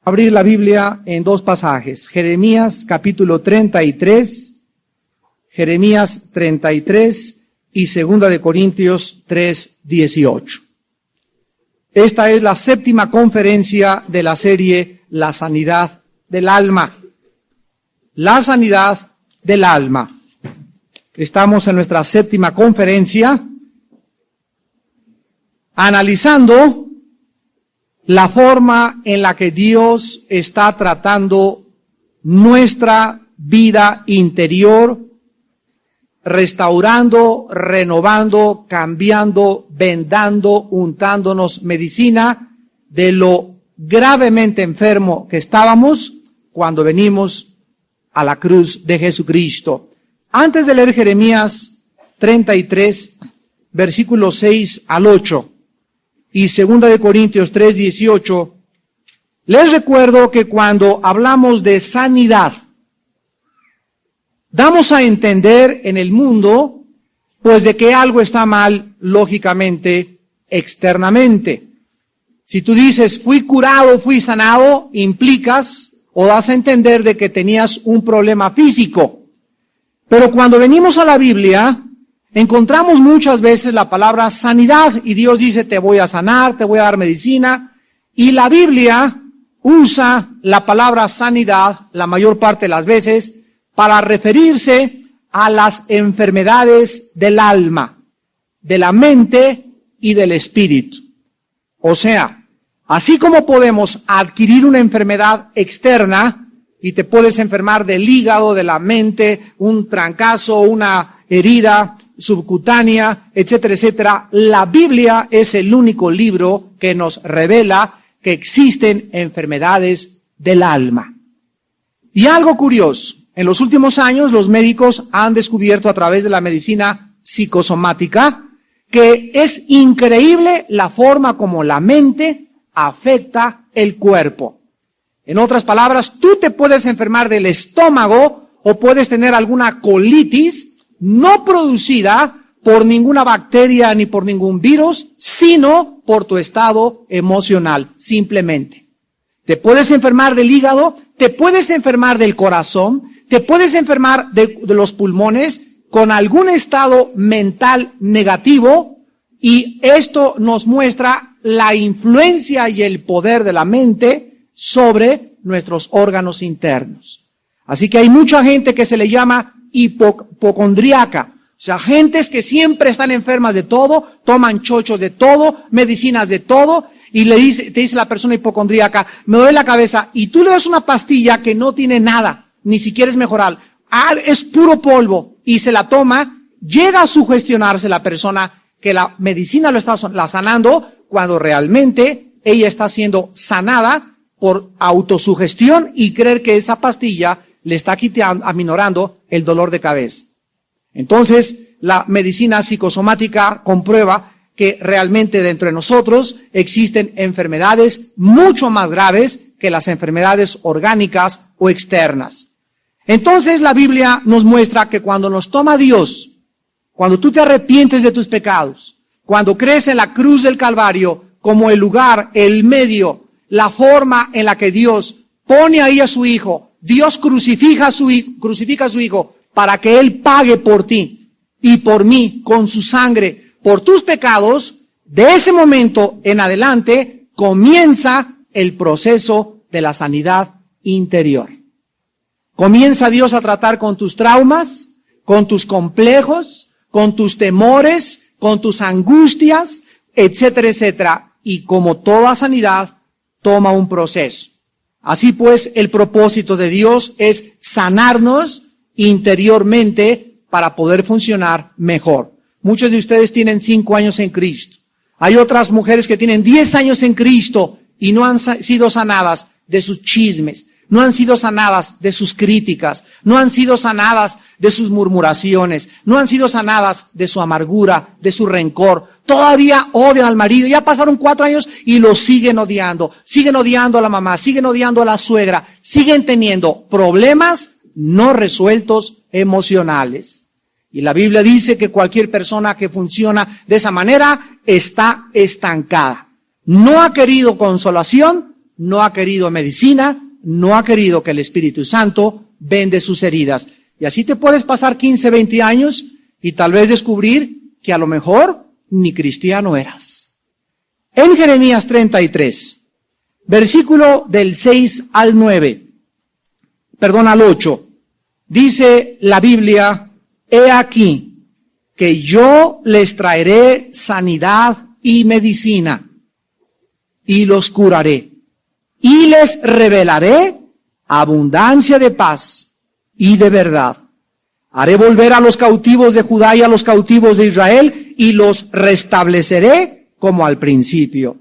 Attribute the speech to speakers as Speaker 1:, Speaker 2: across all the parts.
Speaker 1: Abrir la Biblia en dos pasajes, Jeremías capítulo 33, Jeremías 33 y 2 de Corintios 3:18. Esta es la séptima conferencia de la serie La sanidad del alma. La sanidad del alma. Estamos en nuestra séptima conferencia analizando la forma en la que Dios está tratando nuestra vida interior, restaurando, renovando, cambiando, vendando, untándonos medicina de lo gravemente enfermo que estábamos cuando venimos a la cruz de Jesucristo. Antes de leer Jeremías 33, versículos 6 al 8, y 2 de Corintios 3:18, les recuerdo que cuando hablamos de sanidad, damos a entender en el mundo, pues de que algo está mal, lógicamente, externamente. Si tú dices, fui curado, fui sanado, implicas o das a entender de que tenías un problema físico. Pero cuando venimos a la Biblia, encontramos muchas veces la palabra sanidad y Dios dice, te voy a sanar, te voy a dar medicina. Y la Biblia usa la palabra sanidad la mayor parte de las veces para referirse a las enfermedades del alma, de la mente y del espíritu. O sea, así como podemos adquirir una enfermedad externa y te puedes enfermar del hígado, de la mente, un trancazo, una herida subcutánea, etcétera, etcétera, la Biblia es el único libro que nos revela que existen enfermedades del alma. Y algo curioso, en los últimos años los médicos han descubierto a través de la medicina psicosomática que es increíble la forma como la mente afecta el cuerpo. En otras palabras, tú te puedes enfermar del estómago o puedes tener alguna colitis no producida por ninguna bacteria ni por ningún virus, sino por tu estado emocional, simplemente. Te puedes enfermar del hígado, te puedes enfermar del corazón, te puedes enfermar de los pulmones con algún estado mental negativo, y esto nos muestra la influencia y el poder de la mente sobre nuestros órganos internos. Así que hay mucha gente que se le llama hipocondríaca, o sea, gentes que siempre están enfermas de todo, toman chochos de todo, medicinas de todo, y te dice la persona hipocondríaca, me duele la cabeza, y tú le das una pastilla que no tiene nada, ni siquiera es mejoral, es puro polvo, y se la toma, llega a sugestionarse la persona que la medicina lo está sanando, cuando realmente ella está siendo sanada por autosugestión y creer que esa pastilla le está aminorando el dolor de cabeza. Entonces, la medicina psicosomática comprueba que realmente dentro de nosotros existen enfermedades mucho más graves que las enfermedades orgánicas o externas. Entonces, la Biblia nos muestra que cuando nos toma Dios, cuando tú te arrepientes de tus pecados, cuando crees en la cruz del Calvario como el lugar, el medio, la forma en la que Dios pone ahí a su Hijo, Dios crucifica a su Hijo para que Él pague por ti y por mí con su sangre por tus pecados, de ese momento en adelante comienza el proceso de la sanidad interior. Comienza Dios a tratar con tus traumas, con tus complejos, con tus temores, con tus angustias, etcétera, etcétera. Y como toda sanidad, toma un proceso. Así pues, el propósito de Dios es sanarnos interiormente para poder funcionar mejor. Muchos de ustedes tienen 5 años en Cristo. Hay otras mujeres que tienen 10 años en Cristo y no han sido sanadas de sus chismes, no han sido sanadas de sus críticas, no han sido sanadas de sus murmuraciones, no han sido sanadas de su amargura, de su rencor. Todavía odian al marido, ya pasaron 4 años y lo siguen odiando a la mamá, siguen odiando a la suegra, siguen teniendo problemas no resueltos emocionales. Y la Biblia dice que cualquier persona que funciona de esa manera está estancada. No ha querido consolación, no ha querido medicina, no ha querido que el Espíritu Santo vende sus heridas. Y así te puedes pasar 15, 20 años y tal vez descubrir que a lo mejor ni cristiano eras. En Jeremías 33, versículo del 6 al 9, al 8, dice la Biblia: he aquí que yo les traeré sanidad y medicina, y los curaré, y les revelaré abundancia de paz y de verdad. Haré volver a los cautivos de Judá y a los cautivos de Israel, y los restableceré como al principio.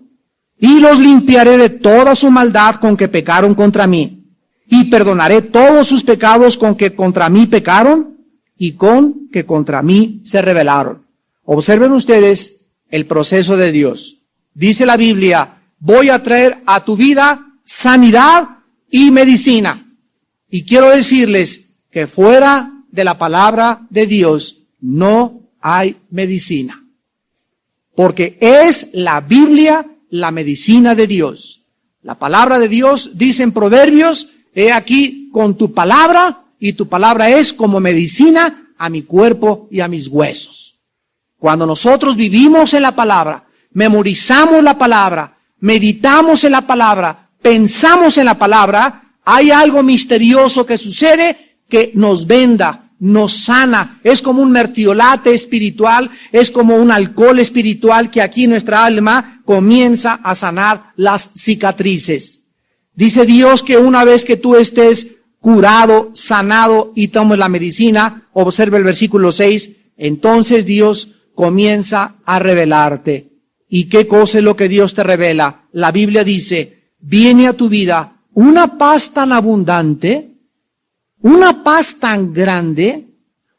Speaker 1: Y los limpiaré de toda su maldad con que pecaron contra mí, y perdonaré todos sus pecados con que contra mí pecaron, y con que contra mí se rebelaron. Observen ustedes el proceso de Dios. Dice la Biblia: voy a traer a tu vida sanidad y medicina. Y quiero decirles que fuera de la palabra de Dios no hay medicina. Porque es la Biblia la medicina de Dios. La palabra de Dios dice en Proverbios: he aquí con tu palabra, y tu palabra es como medicina a mi cuerpo y a mis huesos. Cuando nosotros vivimos en la palabra, memorizamos la palabra, meditamos en la palabra, pensamos en la palabra, hay algo misterioso que sucede que nos venda, nos sana. Es como un mertiolate espiritual, es como un alcohol espiritual que aquí nuestra alma comienza a sanar las cicatrices. Dice Dios que una vez que tú estés curado, sanado y tomes la medicina, observa el versículo 6, entonces Dios comienza a revelarte. ¿Y qué cosa es lo que Dios te revela? La Biblia dice: viene a tu vida una paz tan abundante, una paz tan grande,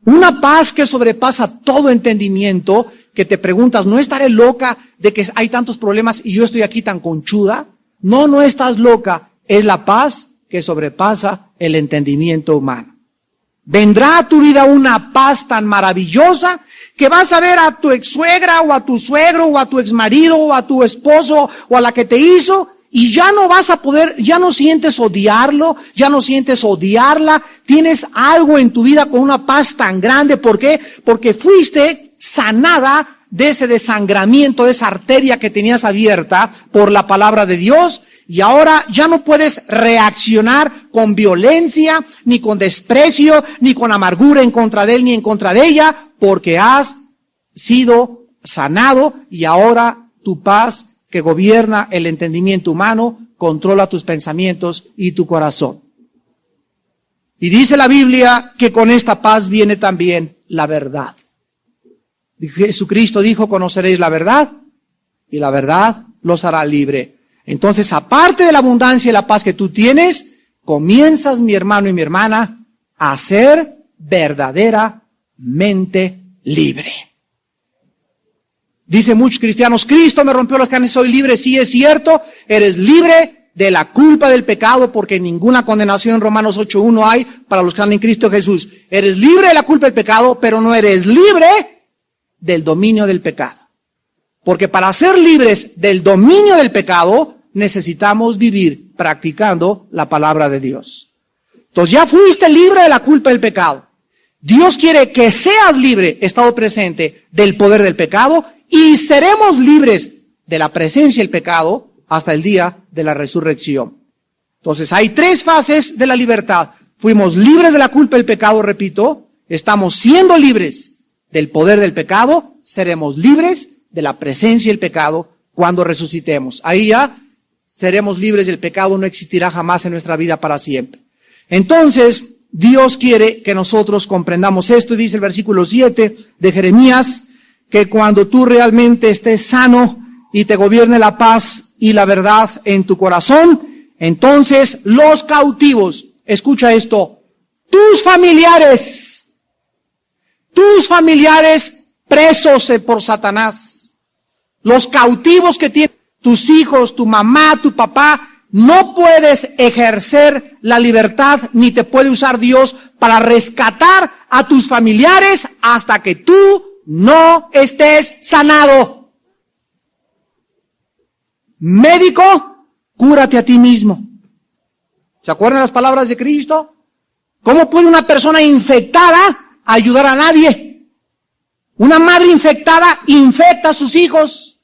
Speaker 1: una paz que sobrepasa todo entendimiento, que te preguntas: ¿no estaré loca de que hay tantos problemas y yo estoy aquí tan conchuda? No, no estás loca. Es la paz que sobrepasa el entendimiento humano. Vendrá a tu vida una paz tan maravillosa que vas a ver a tu ex-suegra o a tu suegro o a tu exmarido o a tu esposo o a la que te hizo, y ya no vas a poder, ya no sientes odiarlo, ya no sientes odiarla. Tienes algo en tu vida con una paz tan grande. ¿Por qué? Porque fuiste sanada de ese desangramiento, de esa arteria que tenías abierta por la palabra de Dios. Y ahora ya no puedes reaccionar con violencia, ni con desprecio, ni con amargura en contra de él, ni en contra de ella, porque has sido sanado, y ahora tu paz, que gobierna el entendimiento humano, controla tus pensamientos y tu corazón. Y dice la Biblia que con esta paz viene también la verdad. Jesucristo dijo: conoceréis la verdad, y la verdad los hará libre. Entonces, aparte de la abundancia y la paz que tú tienes, comienzas, mi hermano y mi hermana, a ser verdaderamente libre. Dicen muchos cristianos: Cristo me rompió las cadenas, soy libre. Sí, es cierto, eres libre de la culpa del pecado, porque ninguna condenación, Romanos 8:1, hay para los que están en Cristo Jesús. Eres libre de la culpa del pecado, pero no eres libre del dominio del pecado. Porque para ser libres del dominio del pecado, necesitamos vivir practicando la palabra de Dios. Entonces ya fuiste libre de la culpa del pecado. Dios quiere que seas libre, estado presente, del poder del pecado, y seremos libres de la presencia del pecado hasta el día de la resurrección. Entonces hay 3 fases de la libertad. Fuimos libres de la culpa del pecado, repito, estamos siendo libres del poder del pecado, seremos libres de la presencia del pecado cuando resucitemos. Ahí ya seremos libres del pecado, no existirá jamás en nuestra vida para siempre. Entonces, Dios quiere que nosotros comprendamos esto, y dice el versículo 7 de Jeremías, que cuando tú realmente estés sano y te gobierne la paz y la verdad en tu corazón, entonces los cautivos, escucha esto, tus familiares presos por Satanás, los cautivos que tienen tus hijos, tu mamá, tu papá, no puedes ejercer la libertad, ni te puede usar Dios para rescatar a tus familiares hasta que tú no estés sanado. Médico, cúrate a ti mismo. ¿Se acuerdan las palabras de Cristo? ¿Cómo puede una persona infectada ayudar a nadie? Una madre infectada infecta a sus hijos.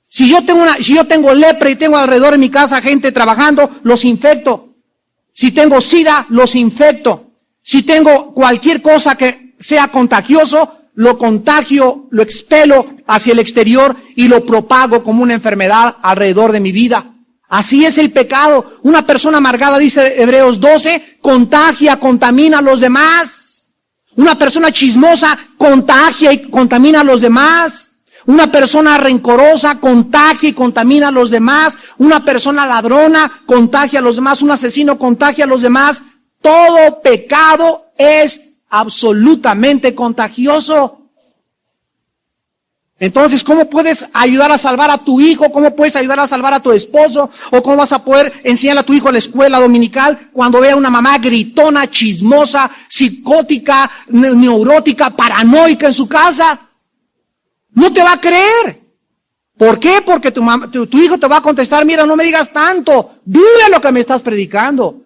Speaker 1: Si yo tengo lepra y tengo alrededor de mi casa gente trabajando, los infecto. Si tengo SIDA, los infecto. Si tengo cualquier cosa que sea contagioso, lo contagio, lo expelo hacia el exterior y lo propago como una enfermedad alrededor de mi vida. Así es el pecado. Una persona amargada, dice Hebreos 12, contagia, contamina a los demás. Una persona chismosa contagia y contamina a los demás. Una persona rencorosa contagia y contamina a los demás. Una persona ladrona contagia a los demás. Un asesino contagia a los demás. Todo pecado es absolutamente contagioso. Entonces, ¿cómo puedes ayudar a salvar a tu hijo? ¿Cómo puedes ayudar a salvar a tu esposo? ¿O cómo vas a poder enseñar a tu hijo a la escuela dominical cuando vea a una mamá gritona, chismosa, psicótica, neurótica, paranoica en su casa? No te va a creer. ¿Por qué? Porque tu hijo te va a contestar, mira, no me digas tanto, vive lo que me estás predicando.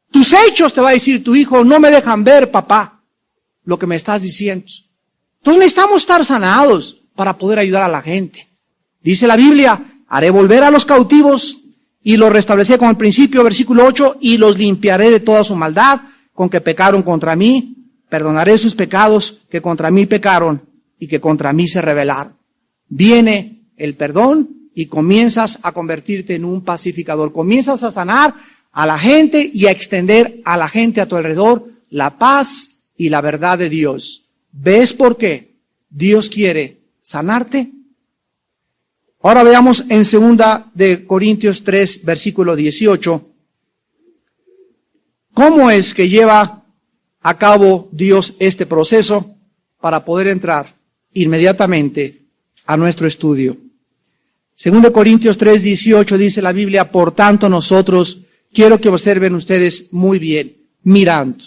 Speaker 1: Tus hechos te va a decir tu hijo, no me dejan ver, papá, lo que me estás diciendo. Entonces necesitamos estar sanados para poder ayudar a la gente. Dice la Biblia, haré volver a los cautivos y los restableceré como al principio, versículo 8, y los limpiaré de toda su maldad con que pecaron contra mí, perdonaré sus pecados que contra mí pecaron y que contra mí se rebelaron. Viene el perdón y comienzas a convertirte en un pacificador. Comienzas a sanar a la gente y a extender a la gente a tu alrededor la paz y la verdad de Dios. ¿Ves por qué Dios quiere sanarte? Ahora veamos en 2 de Corintios 3, versículo 18, cómo es que lleva a cabo Dios este proceso para poder entrar inmediatamente a nuestro estudio. 2 de Corintios 3, 18 dice la Biblia, por tanto nosotros, quiero que observen ustedes muy bien, mirando.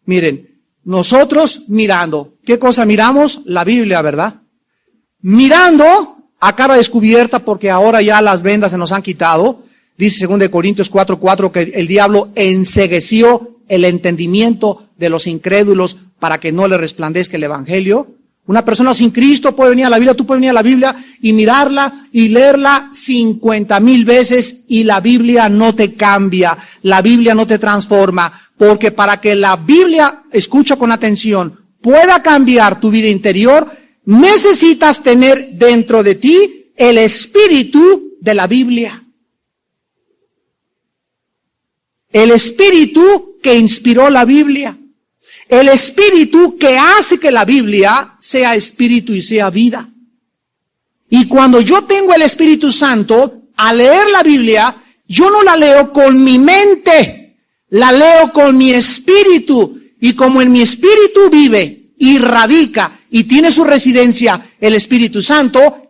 Speaker 1: Miren, nosotros mirando. ¿Qué cosa miramos? La Biblia, ¿verdad? Mirando a cara descubierta, porque ahora ya las vendas se nos han quitado. Dice 2 de Corintios 4:4 que el diablo encegueció el entendimiento de los incrédulos para que no le resplandezca el evangelio. Una persona sin Cristo puede venir a la Biblia, tú puedes venir a la Biblia y mirarla y leerla 50,000 veces y la Biblia no te cambia, la Biblia no te transforma. Porque para que la Biblia, escucha con atención, pueda cambiar tu vida interior, necesitas tener dentro de ti el espíritu de la Biblia. El espíritu que inspiró la Biblia. El espíritu que hace que la Biblia sea espíritu y sea vida. Y cuando yo tengo el Espíritu Santo, al leer la Biblia, yo no la leo con mi mente. La leo con mi espíritu, y como en mi espíritu vive y radica y tiene su residencia el Espíritu Santo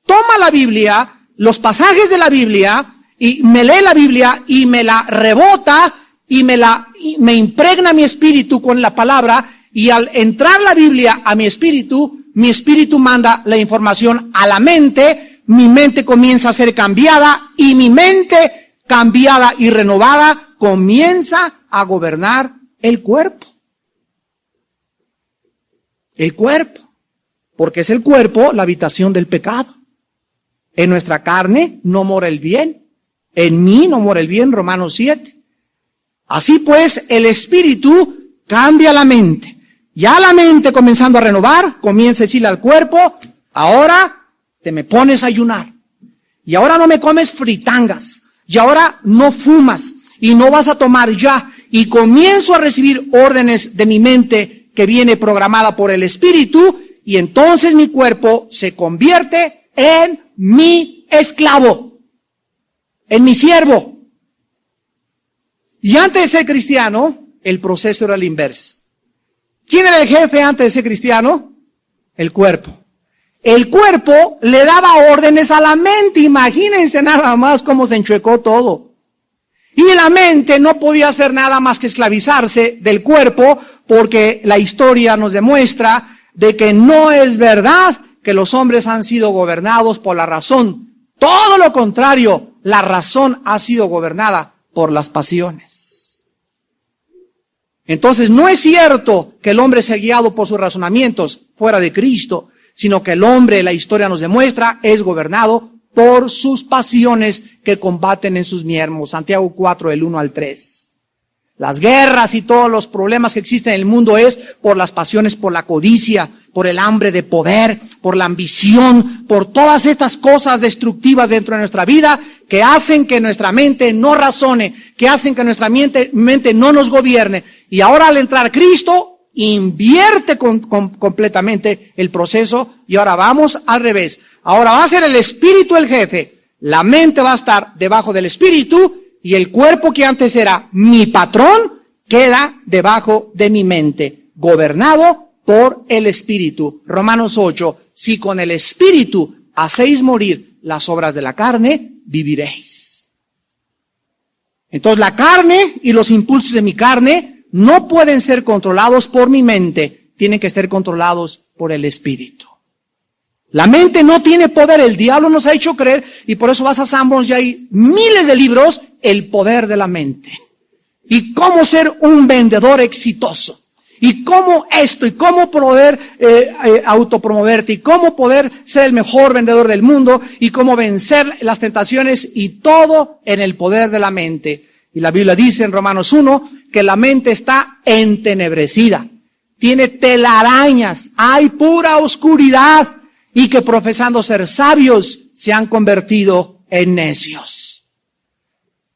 Speaker 1: toma la Biblia, los pasajes de la Biblia, y me lee la Biblia y me la rebota y me impregna mi espíritu con la palabra, y al entrar la Biblia a mi espíritu manda la información a la mente, mi mente comienza a ser cambiada y mi mente cambiada y renovada, comienza a gobernar el cuerpo. El cuerpo. Porque es el cuerpo la habitación del pecado. En nuestra carne no mora el bien. En mí no mora el bien, Romanos 7. Así pues, el espíritu cambia la mente. Ya la mente comenzando a renovar, comienza a decirle al cuerpo, ahora te me pones a ayunar. Y ahora no me comes fritangas. Y ahora no fumas y no vas a tomar ya. Y comienzo a recibir órdenes de mi mente que viene programada por el Espíritu. Y entonces mi cuerpo se convierte en mi esclavo, en mi siervo. Y antes de ser cristiano, el proceso era el inverso. ¿Quién era el jefe antes de ser cristiano? El cuerpo. El cuerpo le daba órdenes a la mente, imagínense nada más cómo se enchuecó todo. Y la mente no podía hacer nada más que esclavizarse del cuerpo, porque la historia nos demuestra de que no es verdad que los hombres han sido gobernados por la razón. Todo lo contrario, la razón ha sido gobernada por las pasiones. Entonces, no es cierto que el hombre sea guiado por sus razonamientos fuera de Cristo, sino que el hombre, la historia nos demuestra, es gobernado por sus pasiones que combaten en sus miembros. Santiago 4, del 1 al 3. Las guerras y todos los problemas que existen en el mundo es por las pasiones, por la codicia, por el hambre de poder, por la ambición, por todas estas cosas destructivas dentro de nuestra vida que hacen que nuestra mente no razone, que hacen que nuestra mente no nos gobierne. Y ahora al entrar Cristo, invierte completamente el proceso y ahora vamos al revés. Ahora va a ser el espíritu el jefe, la mente va a estar debajo del espíritu y el cuerpo que antes era mi patrón queda debajo de mi mente, gobernado por el Espíritu. Romanos 8, si con el Espíritu hacéis morir las obras de la carne, viviréis. Entonces la carne y los impulsos de mi carne no pueden ser controlados por mi mente, tienen que ser controlados por el Espíritu. La mente no tiene poder, el diablo nos ha hecho creer, y por eso vas a Sanborns y hay miles de libros, el poder de la mente. Y cómo ser un vendedor exitoso. Y cómo esto, y cómo poder autopromoverte, y cómo poder ser el mejor vendedor del mundo, y cómo vencer las tentaciones, y todo en el poder de la mente. Y la Biblia dice en Romanos 1 que la mente está entenebrecida, tiene telarañas, hay pura oscuridad, y que profesando ser sabios se han convertido en necios.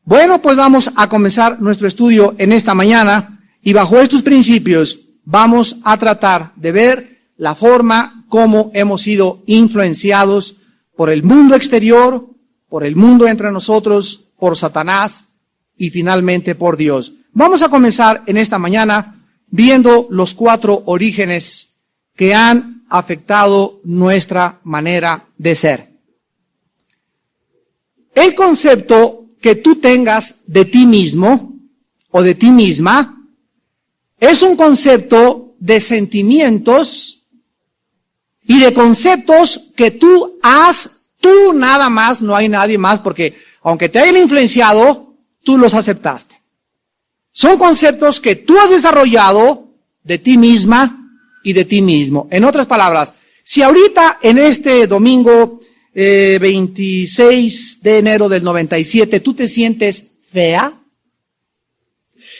Speaker 1: Bueno, pues vamos a comenzar nuestro estudio en esta mañana y bajo estos principios vamos a tratar de ver la forma como hemos sido influenciados por el mundo exterior, por el mundo entre nosotros, por Satanás y finalmente por Dios. Vamos a comenzar en esta mañana viendo los 4 orígenes que han afectado nuestra manera de ser. El concepto que tú tengas de ti mismo o de ti misma es un concepto de sentimientos y de conceptos que tú nada más, no hay nadie más, porque aunque te hayan influenciado, tú los aceptaste. Son conceptos que tú has desarrollado de ti misma y de ti mismo. En otras palabras, si ahorita en este domingo 26 de enero del 97 tú te sientes fea,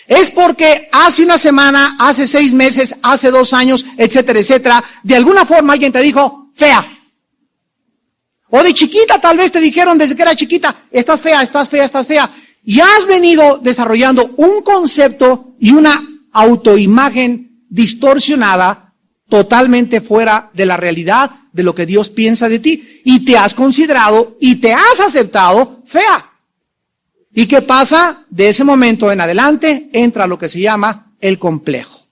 Speaker 1: es porque hace una semana, hace 6 meses, hace 2 años, etcétera, etcétera, de alguna forma alguien te dijo fea. O de chiquita tal vez te dijeron desde que era chiquita, estás fea, estás fea, estás fea. Y has venido desarrollando un concepto y una autoimagen distorsionada totalmente fuera de la realidad de lo que Dios piensa de ti. Y te has considerado y te has aceptado fea. ¿Y qué pasa? De ese momento en adelante entra lo que se llama el complejo.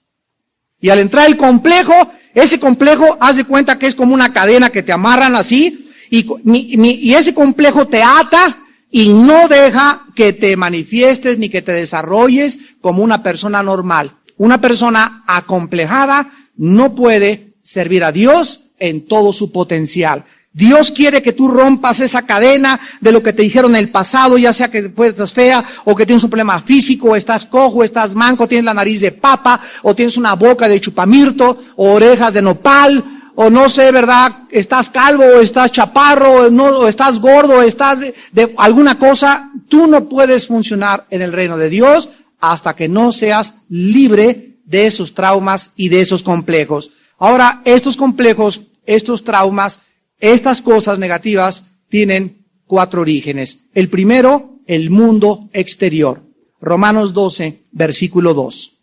Speaker 1: Y al entrar el complejo, ese complejo, haz de cuenta que es como una cadena que te amarran así, y ese complejo te ata y no deja que te manifiestes ni que te desarrolles como una persona normal. Una persona acomplejada no puede servir a Dios en todo su potencial. Dios quiere que tú rompas esa cadena de lo que te dijeron en el pasado, ya sea que estás fea, o que tienes un problema físico, o estás cojo, o estás manco, tienes la nariz de papa, o tienes una boca de chupamirto, o orejas de nopal, o no sé, ¿verdad? Estás calvo, o estás chaparro, o estás gordo, o estás de alguna cosa. Tú no puedes funcionar en el reino de Dios hasta que no seas libre de esos traumas y de esos complejos. Ahora, estos complejos, estos traumas, estas cosas negativas tienen 4 orígenes. El primero, el mundo exterior. Romanos 12, versículo 2.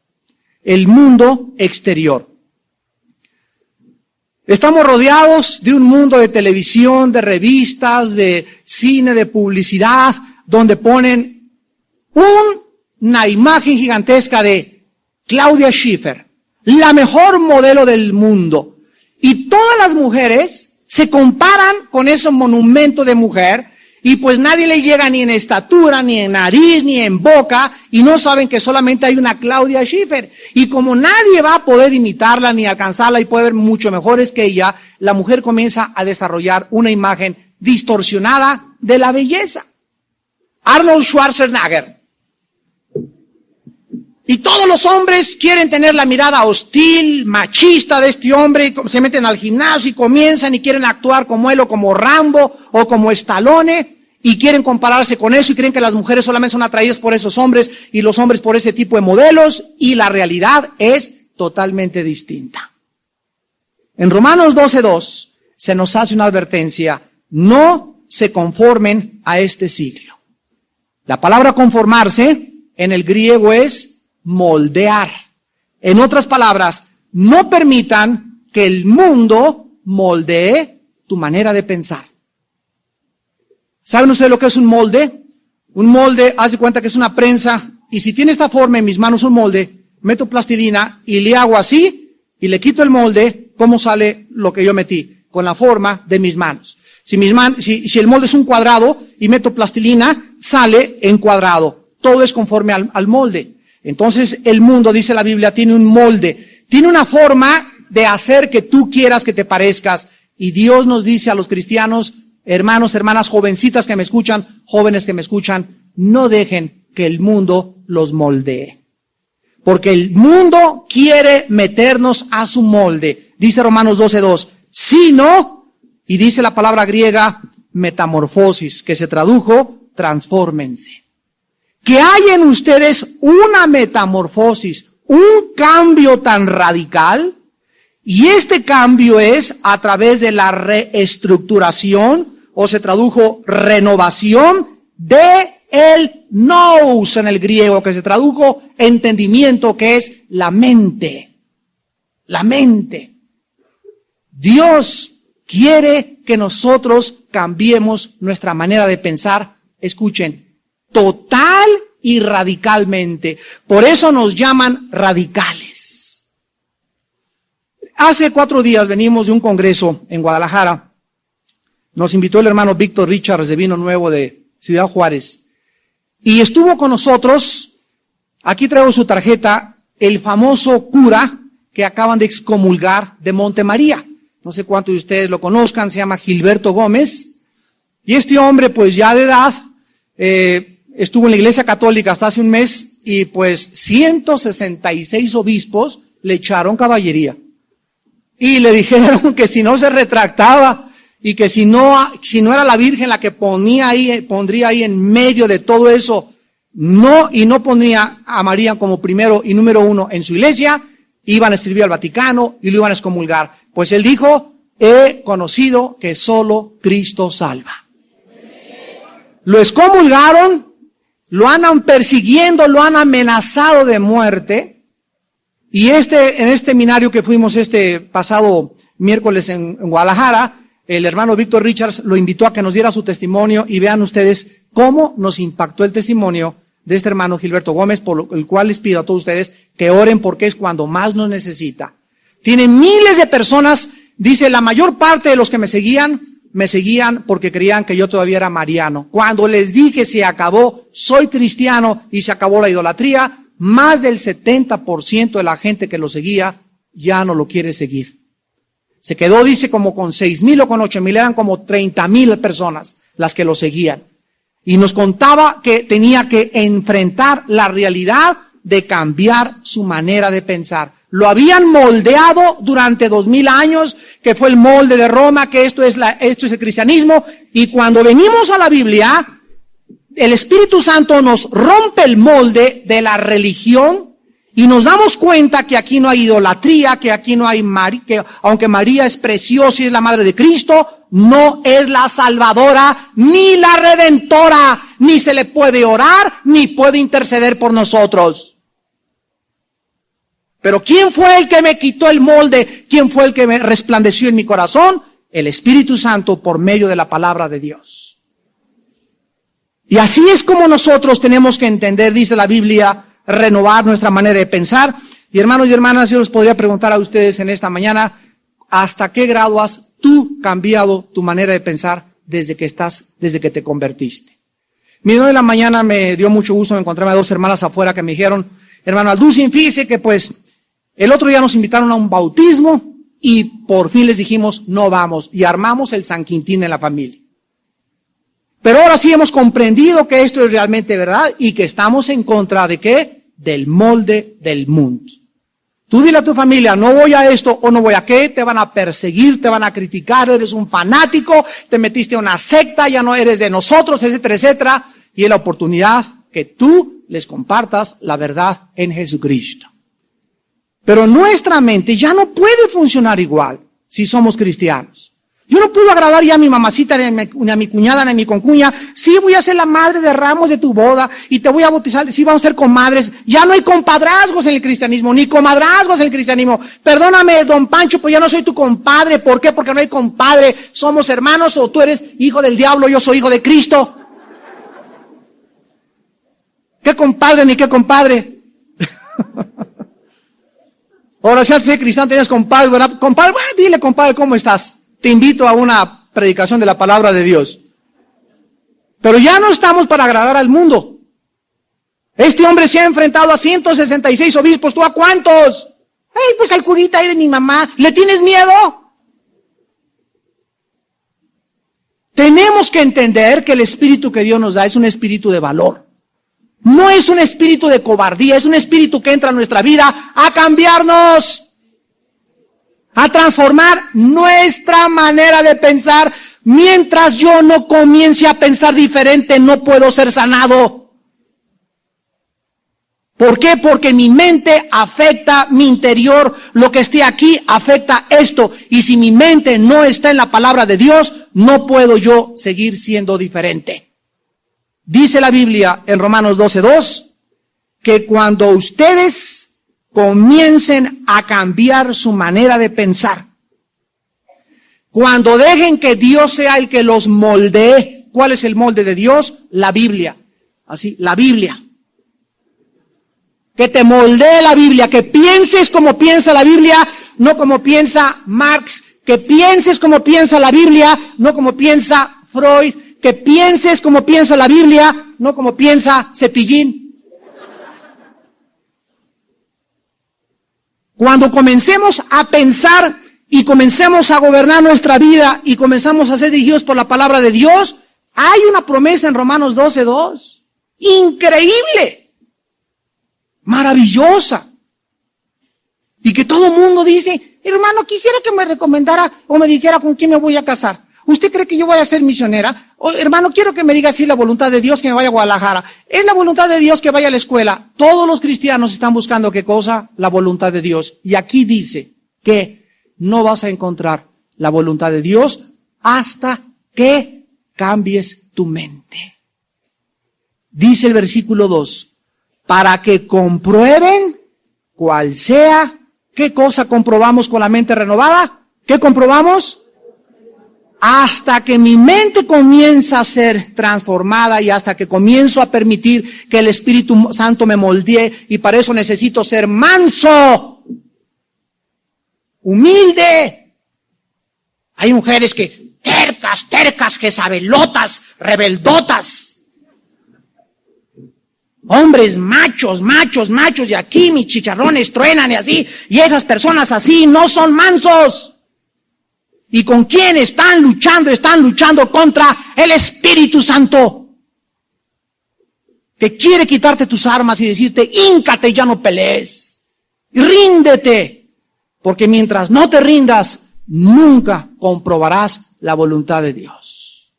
Speaker 1: El mundo exterior. Estamos rodeados de un mundo de televisión, de revistas, de cine, de publicidad, donde ponen una imagen gigantesca de Claudia Schiffer, la mejor modelo del mundo. Y todas las mujeres se comparan con ese monumento de mujer, y pues nadie le llega ni en estatura, ni en nariz, ni en boca, y no saben que solamente hay una Claudia Schiffer. Y como nadie va a poder imitarla ni alcanzarla y puede ver mucho mejores que ella, la mujer comienza a desarrollar una imagen distorsionada de la belleza. Arnold Schwarzenegger. Y todos los hombres quieren tener la mirada hostil, machista de este hombre, y se meten al gimnasio y comienzan y quieren actuar como él o como Rambo o como Stallone y quieren compararse con eso y creen que las mujeres solamente son atraídas por esos hombres y los hombres por ese tipo de modelos, y la realidad es totalmente distinta. En Romanos 12:2 se nos hace una advertencia: no se conformen a este siglo. La palabra conformarse en el griego es moldear. En otras palabras, no permitan que el mundo moldee tu manera de pensar. ¿Saben ustedes lo que es un molde? Un molde, haz de cuenta que es una prensa, y si tiene esta forma en mis manos un molde, meto plastilina y le hago así, y le quito el molde, ¿cómo sale lo que yo metí? Con la forma de mis manos. Si el molde es un cuadrado y meto plastilina, sale en cuadrado. Todo es conforme al molde. Entonces el mundo, dice la Biblia, tiene un molde, tiene una forma de hacer que tú quieras que te parezcas. Y Dios nos dice a los cristianos, hermanos, hermanas, jovencitas que me escuchan, jóvenes que me escuchan, no dejen que el mundo los moldee. Porque el mundo quiere meternos a su molde. Dice Romanos 12:2, sino, y dice la palabra griega, metamorfosis, que se tradujo, transfórmense. Que hay en ustedes una metamorfosis, un cambio tan radical, y este cambio es a través de la reestructuración, o se tradujo renovación, de el nous en el griego, que se tradujo entendimiento, que es la mente. La mente. Dios quiere que nosotros cambiemos nuestra manera de pensar. Escuchen, total y radicalmente. Por eso nos llaman radicales. Hace 4 días venimos de un congreso en Guadalajara. Nos invitó el hermano Víctor Richards de Vino Nuevo de Ciudad Juárez. Y estuvo con nosotros, aquí traigo su tarjeta, el famoso cura que acaban de excomulgar de Montemaría. No sé cuántos de ustedes lo conozcan, se llama Gilberto Gómez. Y este hombre, pues ya de edad, estuvo en la Iglesia Católica hasta hace un mes y pues 166 obispos le echaron caballería. Y le dijeron que si no se retractaba y que si no era la Virgen la que pondría ahí en medio de todo eso, no pondría a María como primero y número 1 en su iglesia, iban a escribir al Vaticano y lo iban a excomulgar. Pues él dijo, he conocido que solo Cristo salva. Lo excomulgaron, lo andan persiguiendo, lo han amenazado de muerte. Y en este seminario que fuimos este pasado miércoles en Guadalajara, el hermano Víctor Richards lo invitó a que nos diera su testimonio y vean ustedes cómo nos impactó el testimonio de este hermano Gilberto Gómez, por el cual les pido a todos ustedes que oren porque es cuando más nos necesita. Tiene miles de personas, dice, la mayor parte de los que me seguían porque creían que yo todavía era mariano. Cuando les dije se acabó, soy cristiano y se acabó la idolatría, más del 70% de la gente que lo seguía ya no lo quiere seguir. Se quedó, dice, como con 6,000 o con 8,000, eran como 30,000 personas las que lo seguían. Y nos contaba que tenía que enfrentar la realidad de cambiar su manera de pensar. Lo habían moldeado durante 2000 años, que fue el molde de Roma, que esto es el cristianismo, y cuando venimos a la Biblia, el Espíritu Santo nos rompe el molde de la religión y nos damos cuenta que aquí no hay idolatría, que aquí no hay que aunque María es preciosa y es la madre de Cristo, no es la salvadora ni la redentora, ni se le puede orar, ni puede interceder por nosotros. Pero ¿quién fue el que me quitó el molde? ¿Quién fue el que me resplandeció en mi corazón? El Espíritu Santo por medio de la palabra de Dios. Y así es como nosotros tenemos que entender, dice la Biblia, renovar nuestra manera de pensar. Y hermanos y hermanas, yo les podría preguntar a ustedes en esta mañana, ¿hasta qué grado has tú cambiado tu manera de pensar desde que te convertiste? Miren, hoy en la mañana me dio mucho gusto encontrarme a 2 hermanas afuera que me dijeron, hermano Alducin, fíjese que pues el otro día nos invitaron a un bautismo y por fin les dijimos no vamos y armamos el San Quintín en la familia. Pero ahora sí hemos comprendido que esto es realmente verdad y que estamos en contra de ¿qué? Del molde del mundo. Tú dile a tu familia, no voy a esto o no voy a qué, te van a perseguir, te van a criticar, eres un fanático, te metiste a una secta, ya no eres de nosotros, etcétera, etcétera. Y es la oportunidad que tú les compartas la verdad en Jesucristo. Pero nuestra mente ya no puede funcionar igual si somos cristianos. Yo no puedo agradar ya a mi mamacita, ni a mi cuñada, ni a mi concuña. Sí, voy a ser la madre de ramos de tu boda y te voy a bautizar. Sí, vamos a ser comadres. Ya no hay compadrazgos en el cristianismo, ni comadrazgos en el cristianismo. Perdóname, don Pancho, pero ya no soy tu compadre. ¿Por qué? Porque no hay compadre. Somos hermanos, o tú eres hijo del diablo, yo soy hijo de Cristo. ¿Qué compadre ni qué compadre? Ahora, si antes de cristiano tenías compadre, ¿verdad? Compadre, bueno, dile, compadre, ¿cómo estás? Te invito a una predicación de la palabra de Dios. Pero ya no estamos para agradar al mundo. Este hombre se ha enfrentado a 166 obispos. ¿Tú a cuántos? Ay, pues al curita ahí de mi mamá. ¿Le tienes miedo? Tenemos que entender que el espíritu que Dios nos da es un espíritu de valor. No es un espíritu de cobardía, es un espíritu que entra a nuestra vida a cambiarnos, a transformar nuestra manera de pensar. Mientras yo no comience a pensar diferente, no puedo ser sanado. ¿Por qué? Porque mi mente afecta mi interior. Lo que esté aquí afecta esto. Y si mi mente no está en la palabra de Dios, no puedo yo seguir siendo diferente. Dice la Biblia en Romanos 12:2 que cuando ustedes comiencen a cambiar su manera de pensar, cuando dejen que Dios sea el que los moldee. ¿Cuál es el molde de Dios? La Biblia. Así, la Biblia. Que te moldee la Biblia, que pienses como piensa la Biblia, no como piensa Marx, que pienses como piensa la Biblia, no como piensa Freud, que pienses como piensa la Biblia, no como piensa Cepillín. Cuando comencemos a pensar y comencemos a gobernar nuestra vida y comenzamos a ser dirigidos por la palabra de Dios, hay una promesa en Romanos 12:2, increíble, maravillosa, y que todo el mundo dice, hermano, quisiera que me recomendara o me dijera con quién me voy a casar. ¿Usted cree que yo voy a ser misionera? Hermano, quiero que me diga si es la voluntad de Dios que me vaya a Guadalajara. ¿Es la voluntad de Dios que vaya a la escuela? Todos los cristianos están buscando ¿qué cosa? La voluntad de Dios. Y aquí dice que no vas a encontrar la voluntad de Dios hasta que cambies tu mente. Dice el versículo 2, para que comprueben cuál sea. ¿Qué cosa comprobamos con la mente renovada? ¿Qué comprobamos? Hasta que mi mente comienza a ser transformada y hasta que comienzo a permitir que el Espíritu Santo me moldee, y para eso necesito ser manso, humilde. Hay mujeres que tercas, jezabelotas, rebeldotas. Hombres machos, y aquí mis chicharrones truenan y así, y esas personas así no son mansos. ¿Y con quién están luchando? Están luchando contra el Espíritu Santo, que quiere quitarte tus armas y decirte, híncate y ya no pelees. Ríndete, porque mientras no te rindas, nunca comprobarás la voluntad de Dios.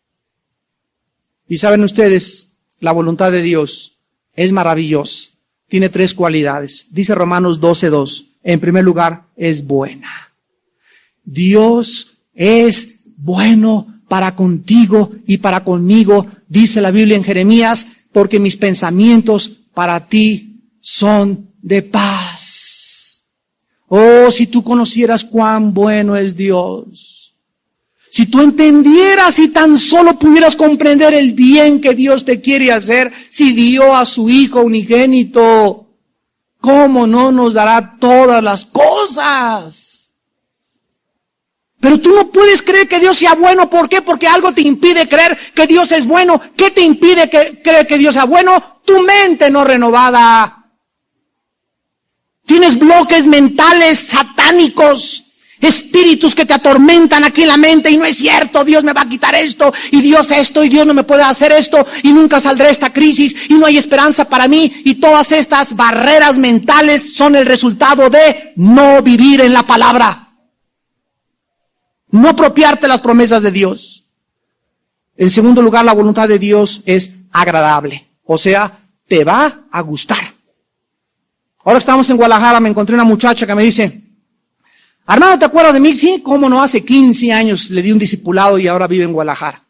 Speaker 1: Y saben ustedes, la voluntad de Dios es maravillosa. Tiene 3 cualidades. Dice Romanos 12:2. En primer lugar, es buena. Dios es bueno para contigo y para conmigo, dice la Biblia en Jeremías, porque mis pensamientos para ti son de paz. Oh, si tú conocieras cuán bueno es Dios. Si tú entendieras y tan solo pudieras comprender el bien que Dios te quiere hacer, si dio a su Hijo unigénito, ¿cómo no nos dará todas las cosas? Pero tú no puedes creer que Dios sea bueno. ¿Por qué? Porque algo te impide creer que Dios es bueno. ¿Qué te impide creer que Dios sea bueno? Tu mente no renovada. Tienes bloques mentales satánicos Espíritus que te atormentan aquí en la mente y no es cierto, Dios me va a quitar esto y Dios esto y Dios no me puede hacer esto y nunca saldré de esta crisis y no hay esperanza para mí, y todas estas barreras mentales son el resultado de no vivir en la palabra, no apropiarte las promesas de Dios. En segundo lugar, la voluntad de Dios es agradable, o sea, te va a gustar. Ahora que estamos en Guadalajara, me encontré una muchacha que me dice: Armando, ¿te acuerdas de mí? Sí, cómo no, hace 15 años le di un discipulado y ahora vive en Guadalajara.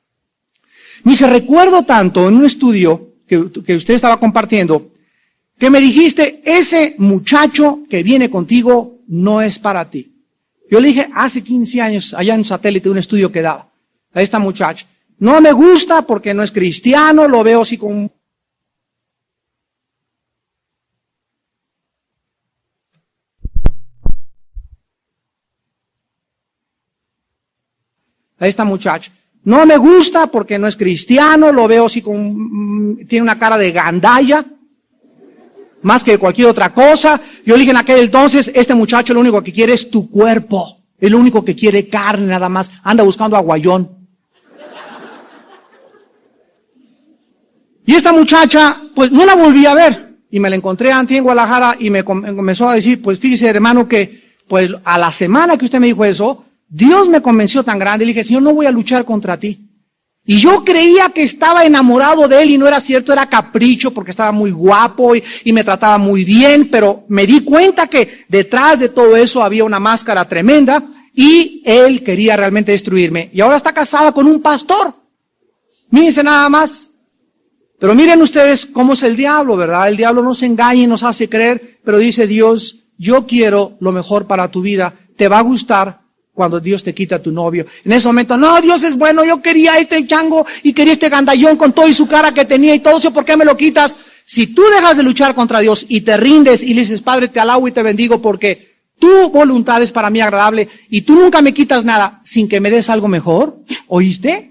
Speaker 1: Me dice: recuerdo tanto en un estudio que usted estaba compartiendo, que me dijiste, ese muchacho que viene contigo no es para ti. Yo le dije, hace 15 años, allá en Satélite, un estudio que daba a esta muchacha: no me gusta porque no es cristiano, lo veo así como... a esta muchacha: no me gusta porque no es cristiano, lo veo así con, tiene una cara de gandalla, más que cualquier otra cosa. Yo le dije en aquel entonces, este muchacho lo único que quiere es tu cuerpo, es lo único que quiere, carne nada más, anda buscando aguayón. Y esta muchacha, pues no la volví a ver, y me la encontré antes en Guadalajara y me comenzó a decir: pues fíjese, hermano, que pues a la semana que usted me dijo eso, Dios me convenció tan grande. Le dije: Señor, no voy a luchar contra ti. Y yo creía que estaba enamorado de él y no era cierto, era capricho porque estaba muy guapo y me trataba muy bien, pero me di cuenta que detrás de todo eso había una máscara tremenda y él quería realmente destruirme. Y ahora está casada con un pastor. Mírense nada más. Pero miren ustedes cómo es el diablo, ¿verdad? El diablo nos engaña y nos hace creer, pero dice Dios: yo quiero lo mejor para tu vida, te va a gustar cuando Dios te quita a tu novio. En ese momento: no, Dios es bueno, yo quería este chango y quería este gandallón con todo y su cara que tenía y todo eso, ¿por qué me lo quitas? Si tú dejas de luchar contra Dios y te rindes y le dices: Padre, te alabo y te bendigo porque tu voluntad es para mí agradable y tú nunca me quitas nada sin que me des algo mejor, ¿oíste?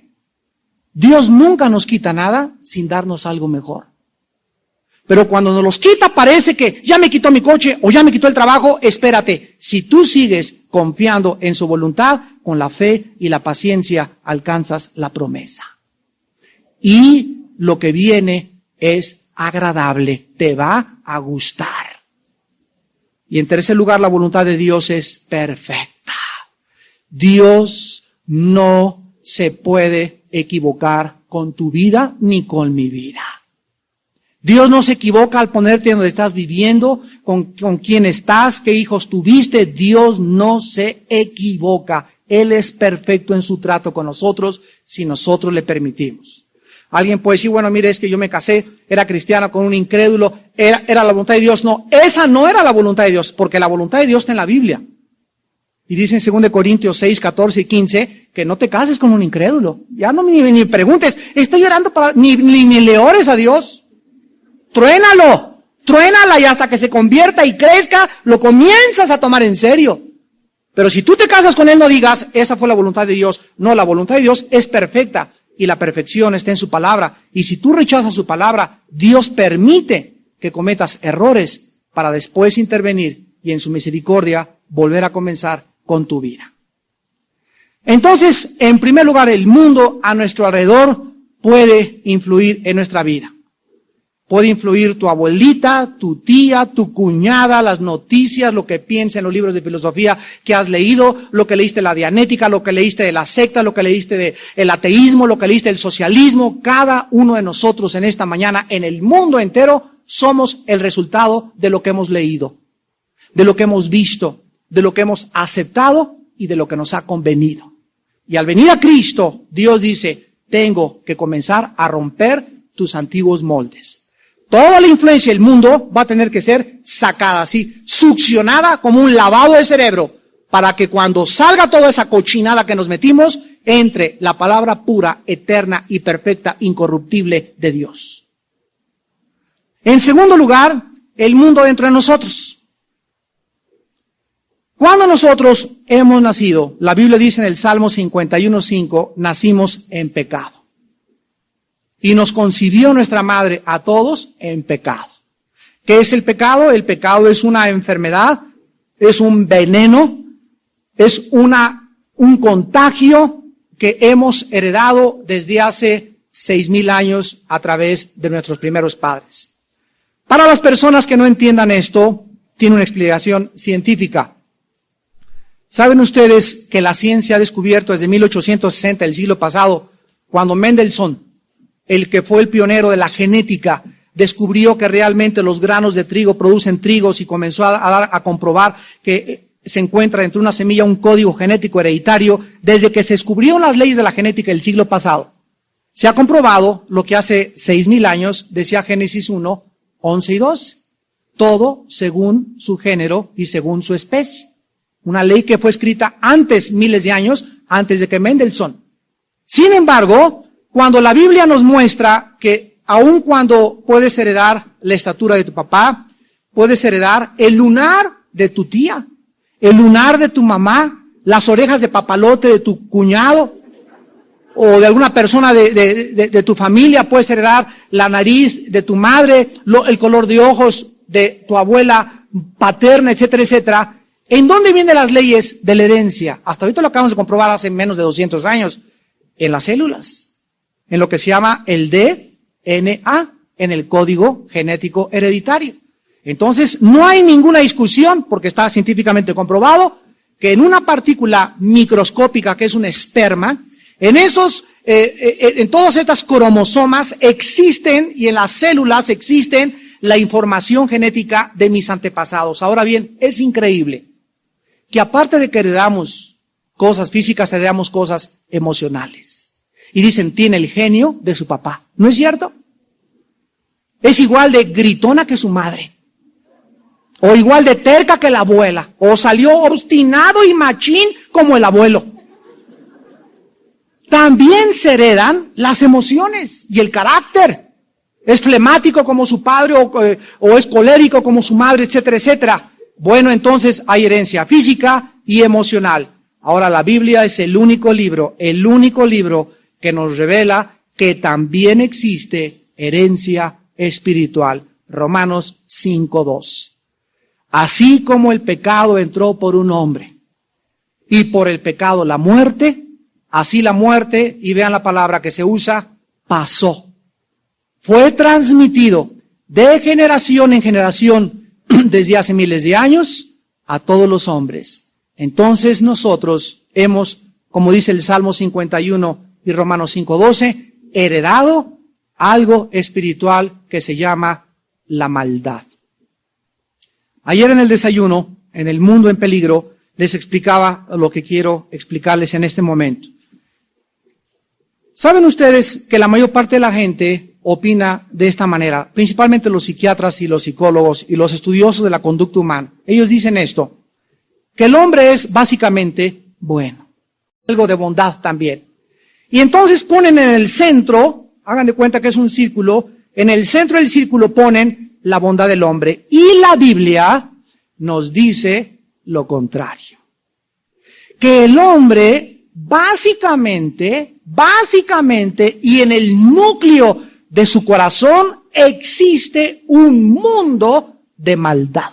Speaker 1: Dios nunca nos quita nada sin darnos algo mejor. Pero cuando nos los quita, parece que ya me quitó mi coche o ya me quitó el trabajo. Espérate, si tú sigues confiando en su voluntad, con la fe y la paciencia alcanzas la promesa. Y lo que viene es agradable, te va a gustar. Y en tercer lugar, la voluntad de Dios es perfecta. Dios no se puede equivocar con tu vida ni con mi vida. Dios no se equivoca al ponerte donde estás viviendo, con quién estás, qué hijos tuviste. Dios no se equivoca. Él es perfecto en su trato con nosotros si nosotros le permitimos. Alguien puede decir: bueno, mire, es que yo me casé, era cristiano con un incrédulo, era la voluntad de Dios. No, esa no era la voluntad de Dios, porque la voluntad de Dios está en la Biblia. Y dice en 2 Corintios 6, 14 y 15, que no te cases con un incrédulo. Ya no ni preguntes, estoy llorando ni le ores a Dios. Truénala y hasta que se convierta y crezca, lo comienzas a tomar en serio. Pero si tú te casas con él, no digas: esa fue la voluntad de Dios. No, la voluntad de Dios es perfecta y la perfección está en su palabra. Y si tú rechazas su palabra, Dios permite que cometas errores para después intervenir y en su misericordia volver a comenzar con tu vida. Entonces, en primer lugar, el mundo a nuestro alrededor puede influir en nuestra vida. Puede influir tu abuelita, tu tía, tu cuñada, las noticias, lo que piensa en los libros de filosofía que has leído, lo que leíste de la dianética, lo que leíste de la secta, lo que leíste del ateísmo, lo que leíste del socialismo. Cada uno de nosotros en esta mañana, en el mundo entero, somos el resultado de lo que hemos leído, de lo que hemos visto, de lo que hemos aceptado y de lo que nos ha convenido. Y al venir a Cristo, Dios dice: tengo que comenzar a romper tus antiguos moldes. Toda la influencia del mundo va a tener que ser sacada así, succionada como un lavado de cerebro, para que cuando salga toda esa cochinada que nos metimos, entre la palabra pura, eterna y perfecta, incorruptible de Dios. En segundo lugar, el mundo dentro de nosotros. Cuando nosotros hemos nacido, la Biblia dice en el Salmo 51:5, nacimos en pecado. Y nos concibió nuestra madre a todos en pecado. ¿Qué es el pecado? El pecado es una enfermedad, es un veneno, Es un contagio que hemos heredado desde hace 6,000 años a través de nuestros primeros padres. Para las personas que no entiendan esto, tiene una explicación científica. ¿Saben ustedes que la ciencia ha descubierto desde 1860, el siglo pasado, cuando Mendelssohn, el que fue el pionero de la genética, descubrió que realmente los granos de trigo producen trigos y comenzó a comprobar que se encuentra dentro de una semilla un código genético hereditario? Desde que se descubrieron las leyes de la genética el siglo pasado, se ha comprobado lo que hace 6,000 años decía Génesis 1, 11 y 12. Todo según su género y según su especie. Una ley que fue escrita antes, miles de años, antes de que Mendelssohn. Sin embargo, cuando la Biblia nos muestra que aun cuando puedes heredar la estatura de tu papá, puedes heredar el lunar de tu tía, el lunar de tu mamá, las orejas de papalote de tu cuñado, o de alguna persona de tu familia, puedes heredar la nariz de tu madre, el color de ojos de tu abuela paterna, etcétera, etcétera. ¿En dónde vienen las leyes de la herencia? Hasta ahorita lo acabamos de comprobar hace menos de 200 años. En las células, en lo que se llama el DNA, en el código genético hereditario. Entonces, no hay ninguna discusión, porque está científicamente comprobado, que en una partícula microscópica, que es un esperma, en todas estas cromosomas existen, y en las células existen la información genética de mis antepasados. Ahora bien, es increíble que aparte de que heredamos cosas físicas, heredamos cosas emocionales. Y dicen, tiene el genio de su papá. ¿No es cierto? Es igual de gritona que su madre. O igual de terca que la abuela. O salió obstinado y machín como el abuelo. También se heredan las emociones y el carácter. Es flemático como su padre o es colérico como su madre, etcétera, etcétera. Bueno, entonces hay herencia física y emocional. Ahora la Biblia es el único libro que nos revela que también existe herencia espiritual. Romanos 5:2. Así como el pecado entró por un hombre y por el pecado la muerte, así la muerte, y vean la palabra que se usa, pasó. Fue transmitido de generación en generación desde hace miles de años a todos los hombres. Entonces nosotros hemos, como dice el Salmo 51 y Romanos 5:12, heredado algo espiritual que se llama la maldad. Ayer en el desayuno, en El Mundo en Peligro, les explicaba lo que quiero explicarles en este momento. ¿Saben ustedes que la mayor parte de la gente opina de esta manera? Principalmente los psiquiatras y los psicólogos y los estudiosos de la conducta humana. Ellos dicen esto, que el hombre es básicamente bueno, algo de bondad también. Y entonces ponen en el centro, hagan de cuenta que es un círculo, en el centro del círculo ponen la bondad del hombre. Y la Biblia nos dice lo contrario. Que el hombre básicamente, y en el núcleo de su corazón existe un mundo de maldad.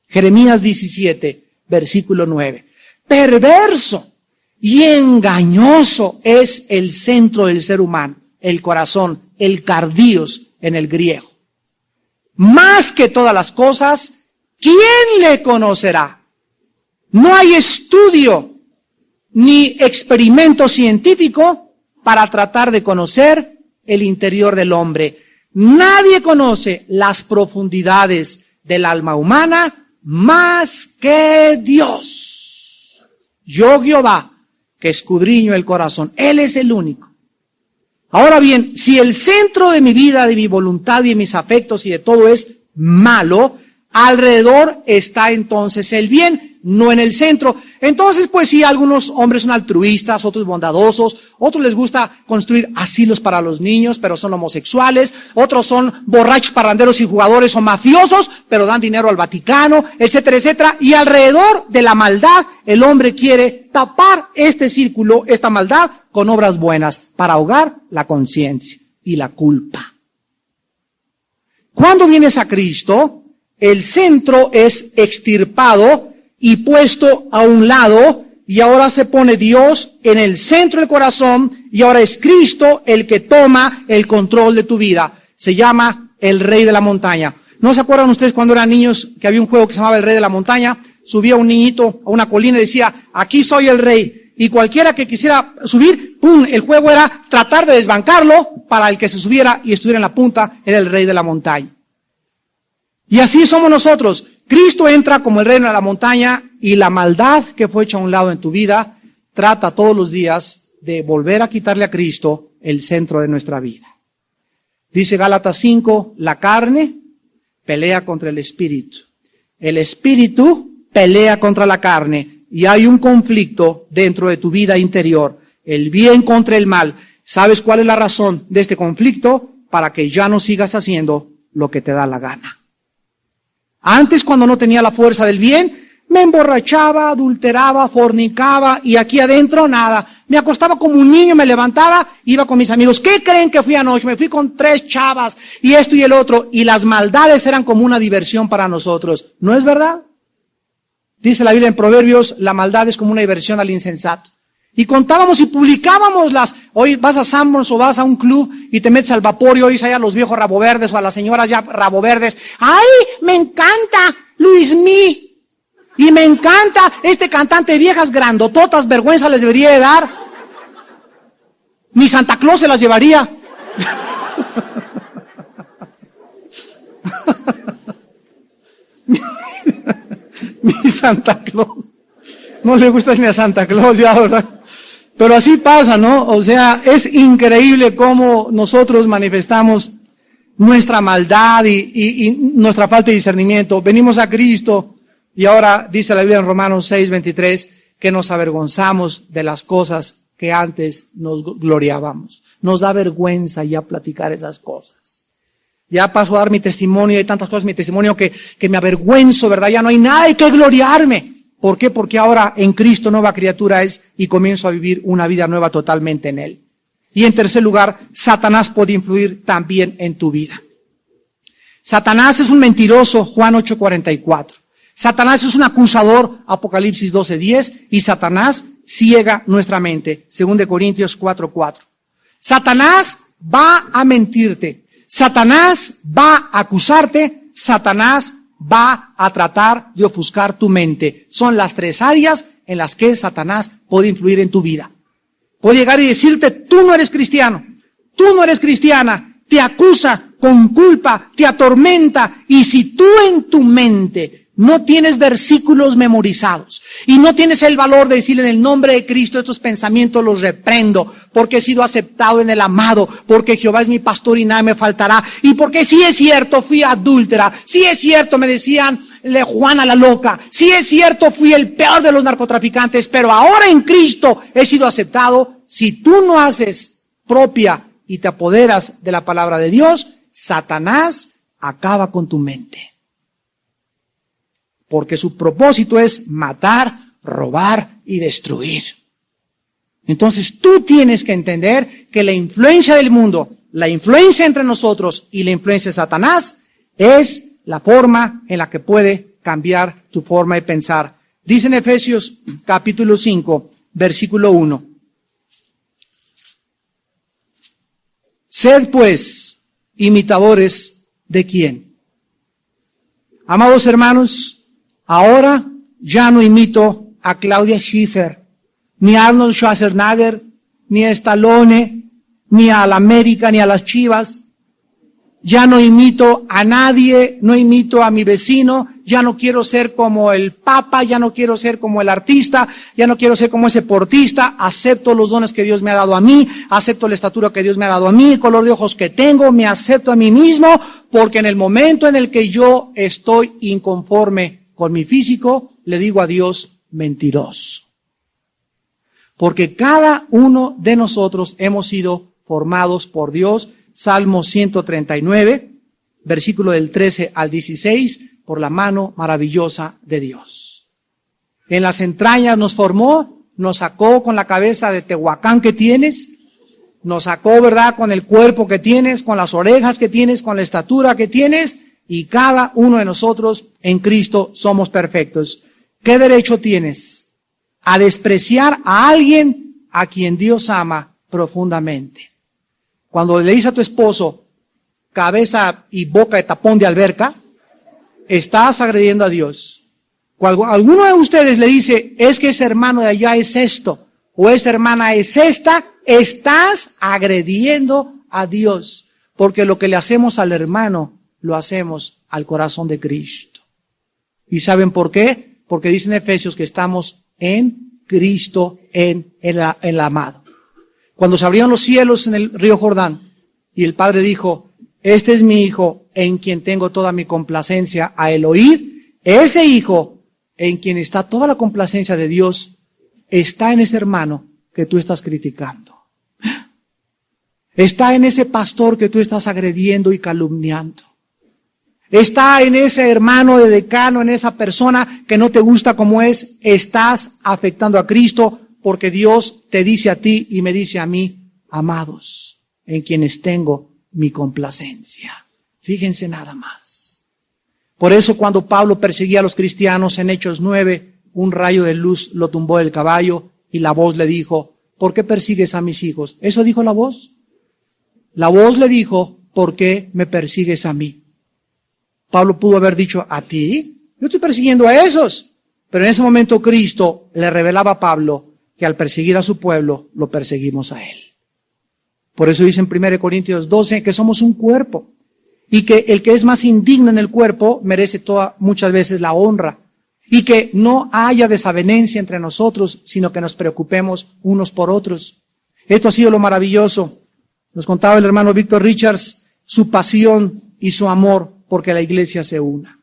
Speaker 1: Jeremías 17, versículo 9. Perverso y engañoso es el centro del ser humano, el corazón, el cardios en el griego. Más que todas las cosas, ¿quién le conocerá? No hay estudio ni experimento científico para tratar de conocer el interior del hombre. Nadie conoce las profundidades del alma humana más que Dios. Yo, Jehová, que escudriño el corazón. Él es el único. Ahora bien, si el centro de mi vida, de mi voluntad y de mis afectos y de todo es malo, alrededor está entonces el bien, no en el centro. Entonces, pues sí, algunos hombres son altruistas, otros bondadosos, otros les gusta construir asilos para los niños, pero son homosexuales, otros son borrachos, parranderos y jugadores o mafiosos, pero dan dinero al Vaticano, etcétera, etcétera. Y alrededor de la maldad, el hombre quiere tapar este círculo, esta maldad, con obras buenas, para ahogar la conciencia y la culpa. Cuando vienes a Cristo, el centro es extirpado y puesto a un lado, y ahora se pone Dios en el centro del corazón, y ahora es Cristo el que toma el control de tu vida. Se llama el Rey de la Montaña. ¿No se acuerdan ustedes cuando eran niños que había un juego que se llamaba el Rey de la Montaña? Subía un niñito a una colina y decía, aquí soy el rey. Y cualquiera que quisiera subir, ¡pum!, el juego era tratar de desbancarlo para el que se subiera y estuviera en la punta, era el Rey de la Montaña. Y así somos nosotros. Cristo entra como el Rey de la Montaña y la maldad que fue hecha a un lado en tu vida trata todos los días de volver a quitarle a Cristo el centro de nuestra vida. Dice Gálatas 5, la carne pelea contra el espíritu. El espíritu pelea contra la carne y hay un conflicto dentro de tu vida interior. El bien contra el mal. ¿Sabes cuál es la razón de este conflicto? Para que ya no sigas haciendo lo que te da la gana. Antes, cuando no tenía la fuerza del bien, me emborrachaba, adulteraba, fornicaba y aquí adentro nada. Me acostaba como un niño, me levantaba, iba con mis amigos. ¿Qué creen que fui anoche? Me fui con 3 chavas y esto y el otro. Y las maldades eran como una diversión para nosotros. ¿No es verdad? Dice la Biblia en Proverbios, la maldad es como una diversión al insensato. Y contábamos y publicábamos las, hoy vas a Sanborns o vas a un club y te metes al vapor y oyes allá a los viejos raboverdes o a las señoras ya raboverdes. ¡Ay, me encanta Luismi! Y me encanta este cantante de viejas grandototas, vergüenza les debería de dar. Ni Santa Claus se las llevaría. Mi Santa Claus. No le gusta ni a Santa Claus ya, ¿verdad? Pero así pasa, ¿no? O sea, es increíble cómo nosotros manifestamos nuestra maldad y nuestra falta de discernimiento. Venimos a Cristo y ahora dice la Biblia en Romanos 6:23 que nos avergonzamos de las cosas que antes nos gloriábamos. Nos da vergüenza ya platicar esas cosas. Ya paso a dar mi testimonio, hay tantas cosas en mi testimonio que me avergüenzo, ¿verdad? Ya no hay nada de qué gloriarme. ¿Por qué? Porque ahora en Cristo nueva criatura es y comienzo a vivir una vida nueva totalmente en Él. Y en tercer lugar, Satanás puede influir también en tu vida. Satanás es un mentiroso, Juan 8:44. Satanás es un acusador, Apocalipsis 12:10. Y Satanás ciega nuestra mente, 2 Corintios 4:4. Satanás va a mentirte. Satanás va a acusarte. Satanás va a tratar de ofuscar tu mente. Son las 3 áreas en las que Satanás puede influir en tu vida. Puede llegar y decirte, tú no eres cristiano, tú no eres cristiana, te acusa con culpa, te atormenta, y si tú en tu mente no tienes versículos memorizados y no tienes el valor de decirle en el nombre de Cristo estos pensamientos los reprendo, porque he sido aceptado en el amado, porque Jehová es mi pastor y nada me faltará, y porque sí es cierto fui adúltera, sí es cierto me decían Juana la loca, sí es cierto fui el peor de los narcotraficantes, pero ahora en Cristo he sido aceptado. Si tú no haces propia y te apoderas de la palabra de Dios, Satanás acaba con tu mente. Porque su propósito es matar, robar y destruir. Entonces tú tienes que entender que la influencia del mundo, la influencia entre nosotros y la influencia de Satanás es la forma en la que puede cambiar tu forma de pensar. Dice en Efesios capítulo 5, versículo 1. Sed pues imitadores de ¿quién? Amados hermanos, ahora ya no imito a Claudia Schiffer, ni a Arnold Schwarzenegger, ni a Stallone, ni a la América, ni a las Chivas. Ya no imito a nadie, no imito a mi vecino, ya no quiero ser como el Papa, ya no quiero ser como el artista, ya no quiero ser como ese portista. Acepto los dones que Dios me ha dado a mí, acepto la estatura que Dios me ha dado a mí, el color de ojos que tengo, me acepto a mí mismo, porque en el momento en el que yo estoy inconforme con mi físico, le digo a Dios, mentiroso. Porque cada uno de nosotros hemos sido formados por Dios. Salmo 139, versículo del 13 al 16, por la mano maravillosa de Dios. En las entrañas nos formó, nos sacó con la cabeza de Tehuacán que tienes, nos sacó, ¿verdad?, con el cuerpo que tienes, con las orejas que tienes, con la estatura que tienes, y cada uno de nosotros en Cristo somos perfectos. ¿qué derecho tienes a despreciar a alguien a quien Dios ama profundamente? Cuando le dices a tu esposo, cabeza y boca de tapón de alberca, estás agrediendo a Dios. Cuando alguno de ustedes le dice, es que ese hermano de allá es esto, o esa hermana es esta, estás agrediendo a Dios. Porque lo que le hacemos al hermano, lo hacemos al corazón de Cristo. ¿Y saben por qué? Porque dicen Efesios que estamos en Cristo, en el amado. Cuando se abrieron los cielos en el río Jordán, y el Padre dijo, este es mi Hijo, en quien tengo toda mi complacencia, a el oír, ese Hijo, en quien está toda la complacencia de Dios, está en ese hermano que tú estás criticando. Está en ese pastor que tú estás agrediendo y calumniando. Está en ese hermano de decano, en esa persona que no te gusta como es. Estás afectando a Cristo porque Dios te dice a ti y me dice a mí, amados, en quienes tengo mi complacencia. Fíjense nada más. Por eso cuando Pablo perseguía a los cristianos en Hechos 9, un rayo de luz lo tumbó del caballo y la voz le dijo, ¿por qué persigues a mis hijos? ¿Eso dijo la voz? La voz le dijo, ¿por qué me persigues a mí? Pablo pudo haber dicho, ¿a ti? Yo estoy persiguiendo a esos. Pero en ese momento Cristo le revelaba a Pablo que al perseguir a su pueblo, lo perseguimos a él. Por eso dice en 1 Corintios 12 que somos un cuerpo y que el que es más indigno en el cuerpo merece muchas veces la honra y que no haya desavenencia entre nosotros, sino que nos preocupemos unos por otros. Esto ha sido lo maravilloso. Nos contaba el hermano Víctor Richards su pasión y su amor porque la iglesia se una.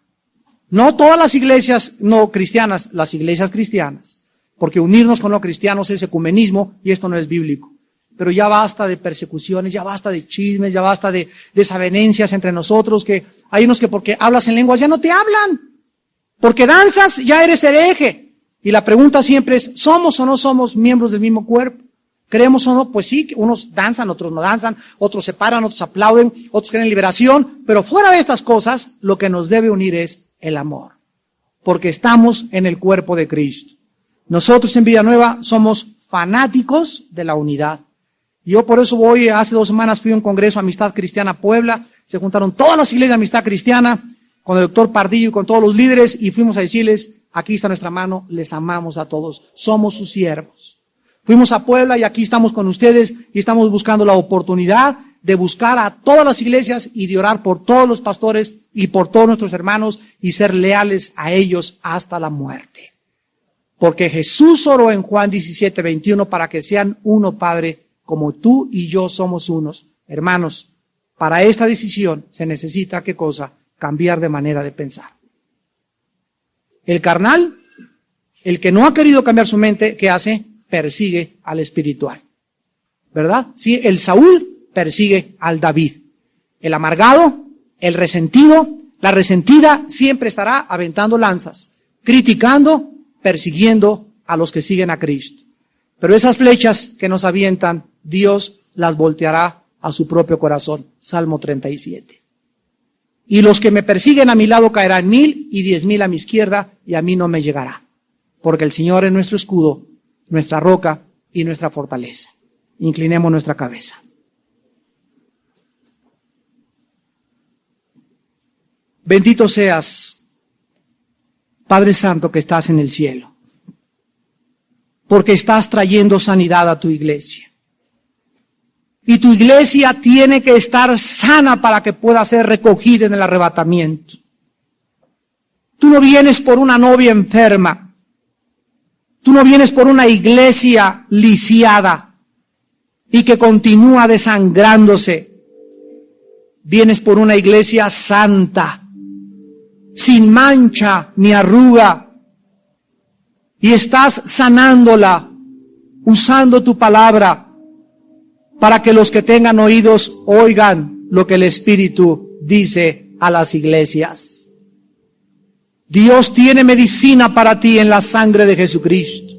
Speaker 1: No todas las iglesias no cristianas, las iglesias cristianas, porque unirnos con los cristianos es ecumenismo y esto no es bíblico. Pero ya basta de persecuciones, ya basta de chismes, ya basta de desavenencias entre nosotros, que hay unos que porque hablas en lenguas ya no te hablan, porque danzas ya eres hereje. Y la pregunta siempre es, ¿somos o no somos miembros del mismo cuerpo? ¿Creemos o no? Pues sí, unos danzan, otros no danzan, otros se paran, otros aplauden, otros creen en liberación, pero fuera de estas cosas, lo que nos debe unir es el amor, porque estamos en el cuerpo de Cristo. Nosotros en Vida Nueva somos fanáticos de la unidad. Yo por eso hace 2 semanas fui a un congreso Amistad Cristiana Puebla, se juntaron todas las iglesias de Amistad Cristiana, con el doctor Pardillo y con todos los líderes, y fuimos a decirles, aquí está nuestra mano, les amamos a todos, somos sus siervos. Fuimos a Puebla y aquí estamos con ustedes y estamos buscando la oportunidad de buscar a todas las iglesias y de orar por todos los pastores y por todos nuestros hermanos y ser leales a ellos hasta la muerte. Porque Jesús oró en Juan 17:21 para que sean uno, Padre, como tú y yo somos unos. Hermanos, para esta decisión se necesita, ¿qué cosa? Cambiar de manera de pensar. El carnal, el que no ha querido cambiar su mente, ¿qué hace? Persigue al espiritual. ¿Verdad? Sí, el Saúl persigue al David. El amargado, el resentido, la resentida siempre estará aventando lanzas, criticando, persiguiendo a los que siguen a Cristo. Pero esas flechas que nos avientan, Dios las volteará a su propio corazón. Salmo 37. Y los que me persiguen a mi lado caerán 1000 y 10,000 a mi izquierda, y a mí no me llegará. Porque el Señor es nuestro escudo, nuestra roca y nuestra fortaleza. Inclinemos nuestra cabeza. Bendito seas, Padre Santo, que estás en el cielo, porque estás trayendo sanidad a tu iglesia. Y tu iglesia tiene que estar sana para que pueda ser recogida en el arrebatamiento. Tú no vienes por una novia enferma. Tú no vienes por una iglesia lisiada y que continúa desangrándose. Vienes por una iglesia santa, sin mancha ni arruga. Y estás sanándola, usando tu palabra, para que los que tengan oídos oigan lo que el Espíritu dice a las iglesias. Dios tiene medicina para ti en la sangre de Jesucristo.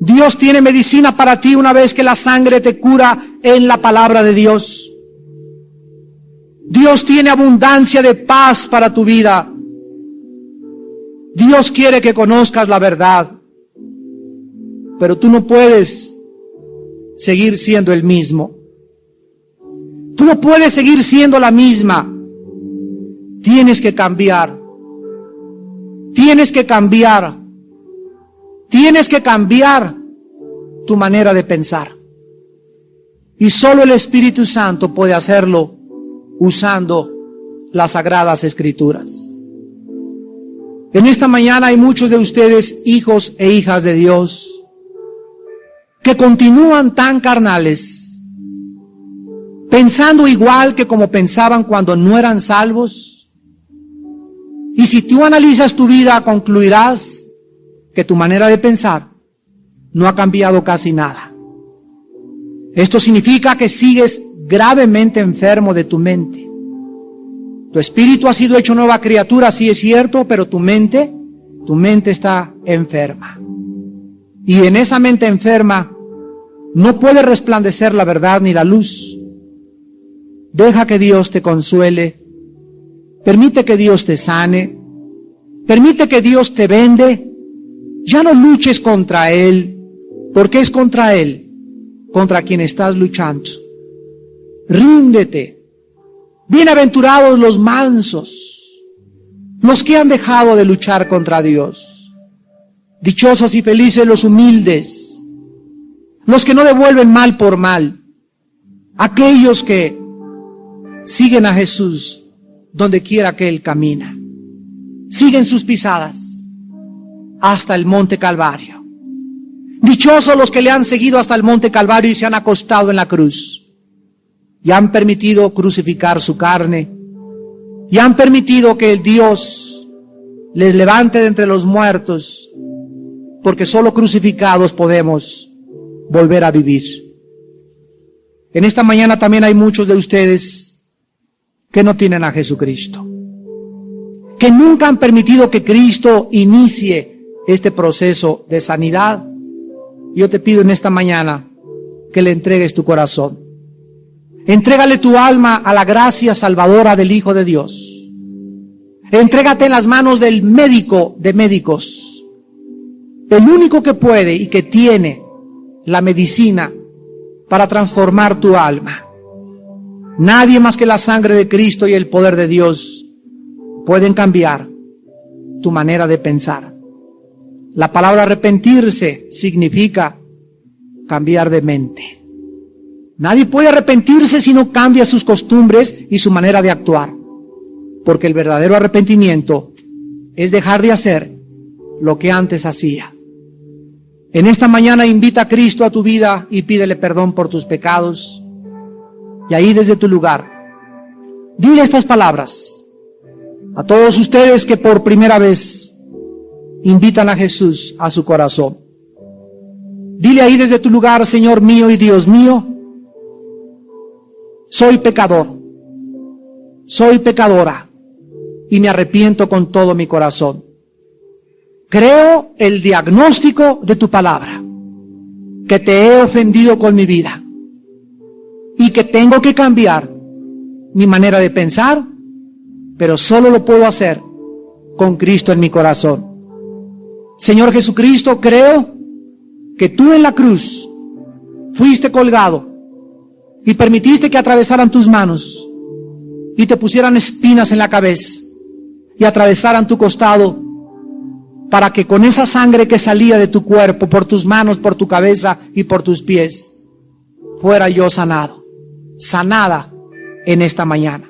Speaker 1: Dios tiene medicina para ti una vez que la sangre te cura en la palabra de Dios. Dios tiene abundancia de paz para tu vida. Dios quiere que conozcas la verdad, pero tú no puedes seguir siendo el mismo. Tú no puedes seguir siendo la misma. Tienes que cambiar. Tienes que cambiar. Tienes que cambiar tu manera de pensar. Y solo el Espíritu Santo puede hacerlo usando las Sagradas Escrituras. En esta mañana hay muchos de ustedes, hijos e hijas de Dios, que continúan tan carnales, pensando igual que como pensaban cuando no eran salvos. Y si tú analizas tu vida, concluirás que tu manera de pensar no ha cambiado casi nada. Esto significa que sigues gravemente enfermo de tu mente. Tu espíritu ha sido hecho nueva criatura, sí es cierto, pero tu mente está enferma. Y en esa mente enferma no puede resplandecer la verdad ni la luz. Deja que Dios te consuele. Permite que Dios te sane. Permite que Dios te vende. Ya no luches contra Él, porque es contra Él, contra quien estás luchando. Ríndete. Bienaventurados los mansos, los que han dejado de luchar contra Dios. Dichosos y felices los humildes, los que no devuelven mal por mal, aquellos que siguen a Jesús donde quiera que Él camina, siguen sus pisadas hasta el monte Calvario. Dichosos los que le han seguido hasta el monte Calvario y se han acostado en la cruz. Y han permitido crucificar su carne. Y han permitido que el Dios les levante de entre los muertos. Porque solo crucificados podemos volver a vivir. En esta mañana también hay muchos de ustedes que no tienen a Jesucristo. Que nunca han permitido que Cristo inicie este proceso de sanidad. Yo te pido en esta mañana que le entregues tu corazón. Entrégale tu alma a la gracia salvadora del Hijo de Dios. Entrégate en las manos del médico de médicos, el único que puede y que tiene la medicina para transformar tu alma. Nadie más que la sangre de Cristo y el poder de Dios pueden cambiar tu manera de pensar. La palabra arrepentirse significa cambiar de mente. Nadie puede arrepentirse si no cambia sus costumbres y su manera de actuar. Porque el verdadero arrepentimiento es dejar de hacer lo que antes hacía. En esta mañana invita a Cristo a tu vida y pídele perdón por tus pecados. Y ahí desde tu lugar, dile estas palabras a todos ustedes que por primera vez invitan a Jesús a su corazón. Dile ahí desde tu lugar: Señor mío y Dios mío, soy pecador, soy pecadora y me arrepiento con todo mi corazón. Creo el diagnóstico de tu palabra, que te he ofendido con mi vida y que tengo que cambiar mi manera de pensar, pero solo lo puedo hacer con Cristo en mi corazón. Señor Jesucristo, creo que tú en la cruz fuiste colgado y permitiste que atravesaran tus manos y te pusieran espinas en la cabeza y atravesaran tu costado, para que con esa sangre que salía de tu cuerpo, por tus manos, por tu cabeza y por tus pies, fuera yo sanado, sanada en esta mañana.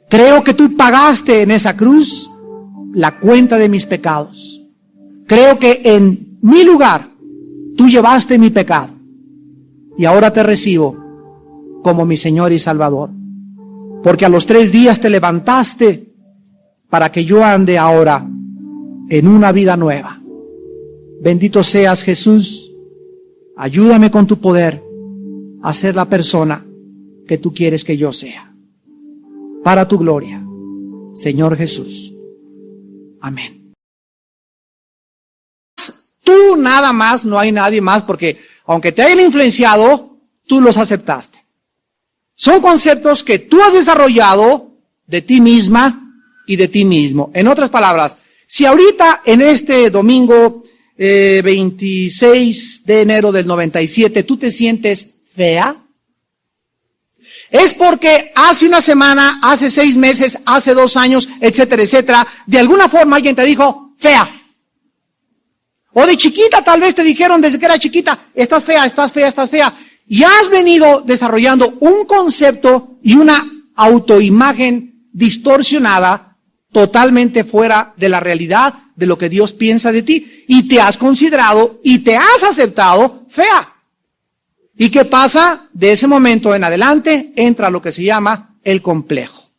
Speaker 1: Creo que tú pagaste en esa cruz la cuenta de mis pecados. Creo que en mi lugar tú llevaste mi pecado y ahora te recibo como mi Señor y Salvador, porque a los 3 días te levantaste para que yo ande ahora en una vida nueva. Bendito seas, Jesús. Ayúdame con tu poder a ser la persona que tú quieres que yo sea, para tu gloria, Señor Jesús. Amén. Tú nada más, no hay nadie más, porque aunque te hayan influenciado, tú los aceptaste. Son conceptos que tú has desarrollado de ti misma y de ti mismo. En otras palabras, Si ahorita en este domingo 26 de enero del 97 tú te sientes fea, es porque hace una semana, hace 6 meses, hace 2 años, etcétera, etcétera, de alguna forma alguien te dijo fea. O de chiquita tal vez te dijeron desde que era chiquita, estás fea, estás fea, estás fea. Y has venido desarrollando un concepto y una autoimagen distorsionada totalmente fuera de la realidad de lo que Dios piensa de ti. Y te has considerado y te has aceptado fea. ¿Y qué pasa? De ese momento en adelante entra lo que se llama el complejo.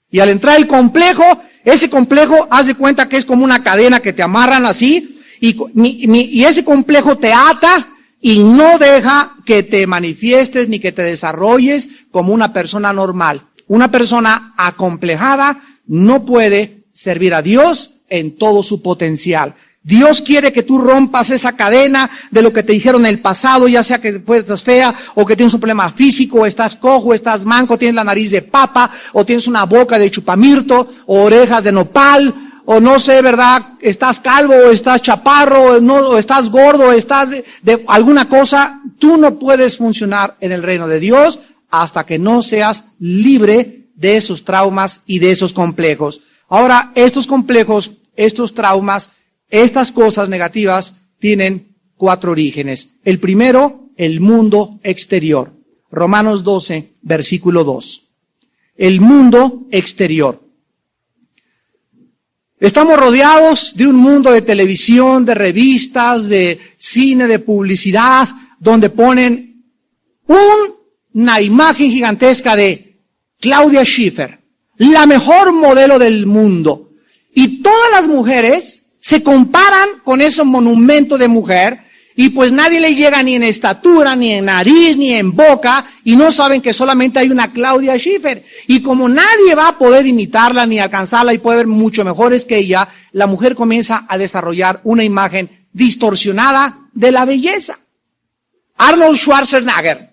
Speaker 1: Y al entrar el complejo, ese complejo, haz de cuenta que es como una cadena que te amarran así, y ese complejo te ata y no deja que te manifiestes ni que te desarrolles como una persona normal. Una persona acomplejada no puede servir a Dios en todo su potencial. Dios quiere que tú rompas esa cadena de lo que te dijeron en el pasado, ya sea que estás fea, o que tienes un problema físico, o estás cojo, estás manco, tienes la nariz de papa, o tienes una boca de chupamirto, o orejas de nopal, o no sé, ¿verdad? Estás calvo, o estás chaparro, o estás gordo, o estás de alguna cosa. Tú no puedes funcionar en el reino de Dios hasta que no seas libre de esos traumas y de esos complejos. Ahora, estos complejos, estos traumas, estas cosas negativas tienen 4 orígenes. El primero, el mundo exterior. Romanos 12, versículo 2. El mundo exterior. Estamos rodeados de un mundo de televisión, de revistas, de cine, de publicidad, donde ponen una imagen gigantesca de Claudia Schiffer, la mejor modelo del mundo. Y todas las mujeres se comparan con ese monumento de mujer, y pues nadie le llega ni en estatura, ni en nariz, ni en boca, y no saben que solamente hay una Claudia Schiffer. Y como nadie va a poder imitarla ni alcanzarla y puede ver mucho mejores que ella, la mujer comienza a desarrollar una imagen distorsionada de la belleza. Arnold Schwarzenegger.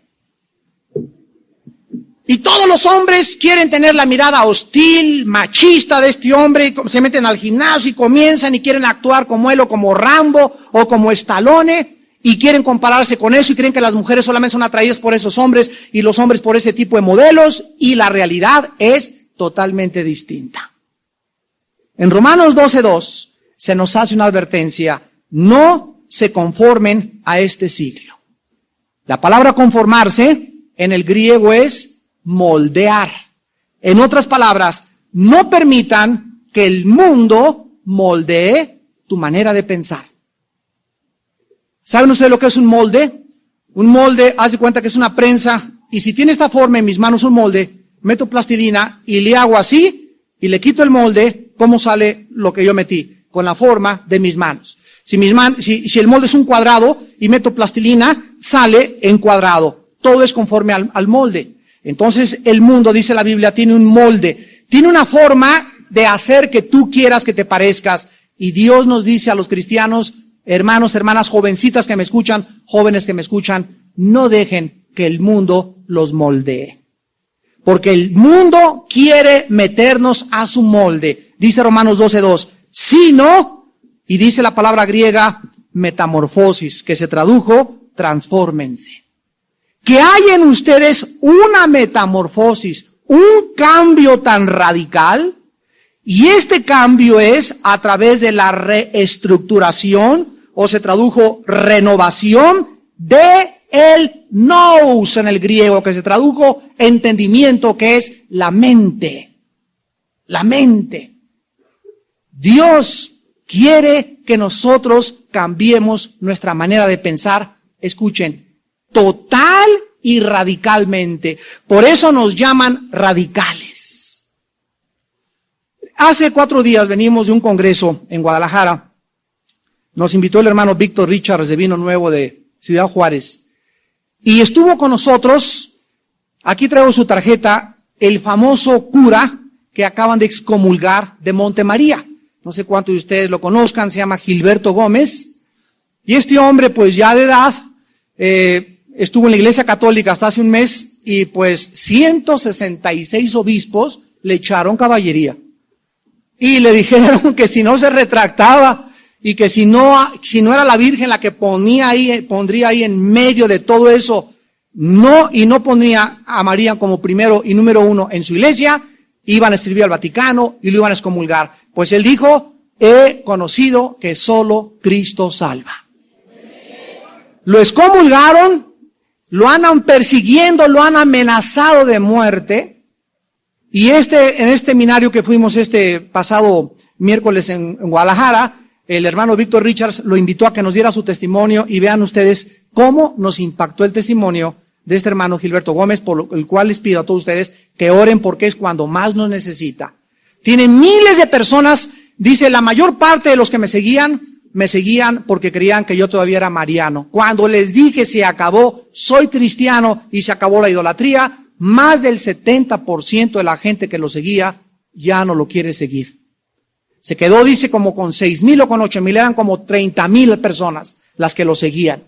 Speaker 1: Y todos los hombres quieren tener la mirada hostil, machista de este hombre, y se meten al gimnasio y comienzan y quieren actuar como él, o como Rambo, o como Stallone, y quieren compararse con eso, y creen que las mujeres solamente son atraídas por esos hombres, y los hombres por ese tipo de modelos, y la realidad es totalmente distinta. En Romanos 12:2 se nos hace una advertencia: no se conformen a este siglo. La palabra conformarse en el griego es moldear. En otras palabras, no permitan que el mundo moldee tu manera de pensar. ¿Saben ustedes lo que es un molde? Un molde, haz de cuenta que es una prensa, y si tiene esta forma en mis manos un molde, meto plastilina y le hago así, y le quito el molde, ¿cómo sale lo que yo metí? Con la forma de mis manos. Si el molde es un cuadrado y meto plastilina, sale en cuadrado. Todo es conforme al molde. Entonces el mundo, dice la Biblia, tiene un molde, tiene una forma de hacer que tú quieras que te parezcas. Y Dios nos dice a los cristianos, hermanos, hermanas, jovencitas que me escuchan, jóvenes que me escuchan, no dejen que el mundo los moldee. Porque el mundo quiere meternos a su molde. Dice Romanos 12:2, sino, y dice la palabra griega, metamorfosis, que se tradujo, transfórmense. Que hay en ustedes una metamorfosis, un cambio tan radical, y este cambio es a través de la reestructuración, o se tradujo renovación, de el nous en el griego, que se tradujo entendimiento, que es la mente. La mente. Dios quiere que nosotros cambiemos nuestra manera de pensar. Escuchen. Total y radicalmente. Por eso nos llaman radicales. Hace 4 días venimos de un congreso en Guadalajara. Nos invitó el hermano Víctor Richards de Vino Nuevo de Ciudad Juárez. Y estuvo con nosotros, aquí traigo su tarjeta, el famoso cura que acaban de excomulgar de Montemaría. No sé cuántos de ustedes lo conozcan, se llama Gilberto Gómez. Y este hombre, pues ya de edad, estuvo en la Iglesia Católica hasta hace un mes, y pues 166 obispos le echaron caballería. y le dijeron que si no se retractaba y que si no era la Virgen la que pondría ahí en medio de todo eso, no pondría a María como primero y número uno en su iglesia, iban a escribir al Vaticano y lo iban a excomulgar. Pues él dijo, he conocido que solo Cristo salva. Lo excomulgaron, lo andan persiguiendo, lo han amenazado de muerte. Y en este seminario que fuimos este pasado miércoles en Guadalajara, el hermano Víctor Richards lo invitó a que nos diera su testimonio y vean ustedes cómo nos impactó el testimonio de este hermano Gilberto Gómez, por el cual les pido a todos ustedes que oren porque es cuando más nos necesita. Tiene miles de personas, dice, la mayor parte de los que me seguían porque creían que yo todavía era mariano. Cuando les dije se acabó, soy cristiano y se acabó la idolatría, más del 70% de la gente que lo seguía ya no lo quiere seguir. Se quedó, dice, como con 6,000 o con 8,000, eran como 30,000 personas las que lo seguían.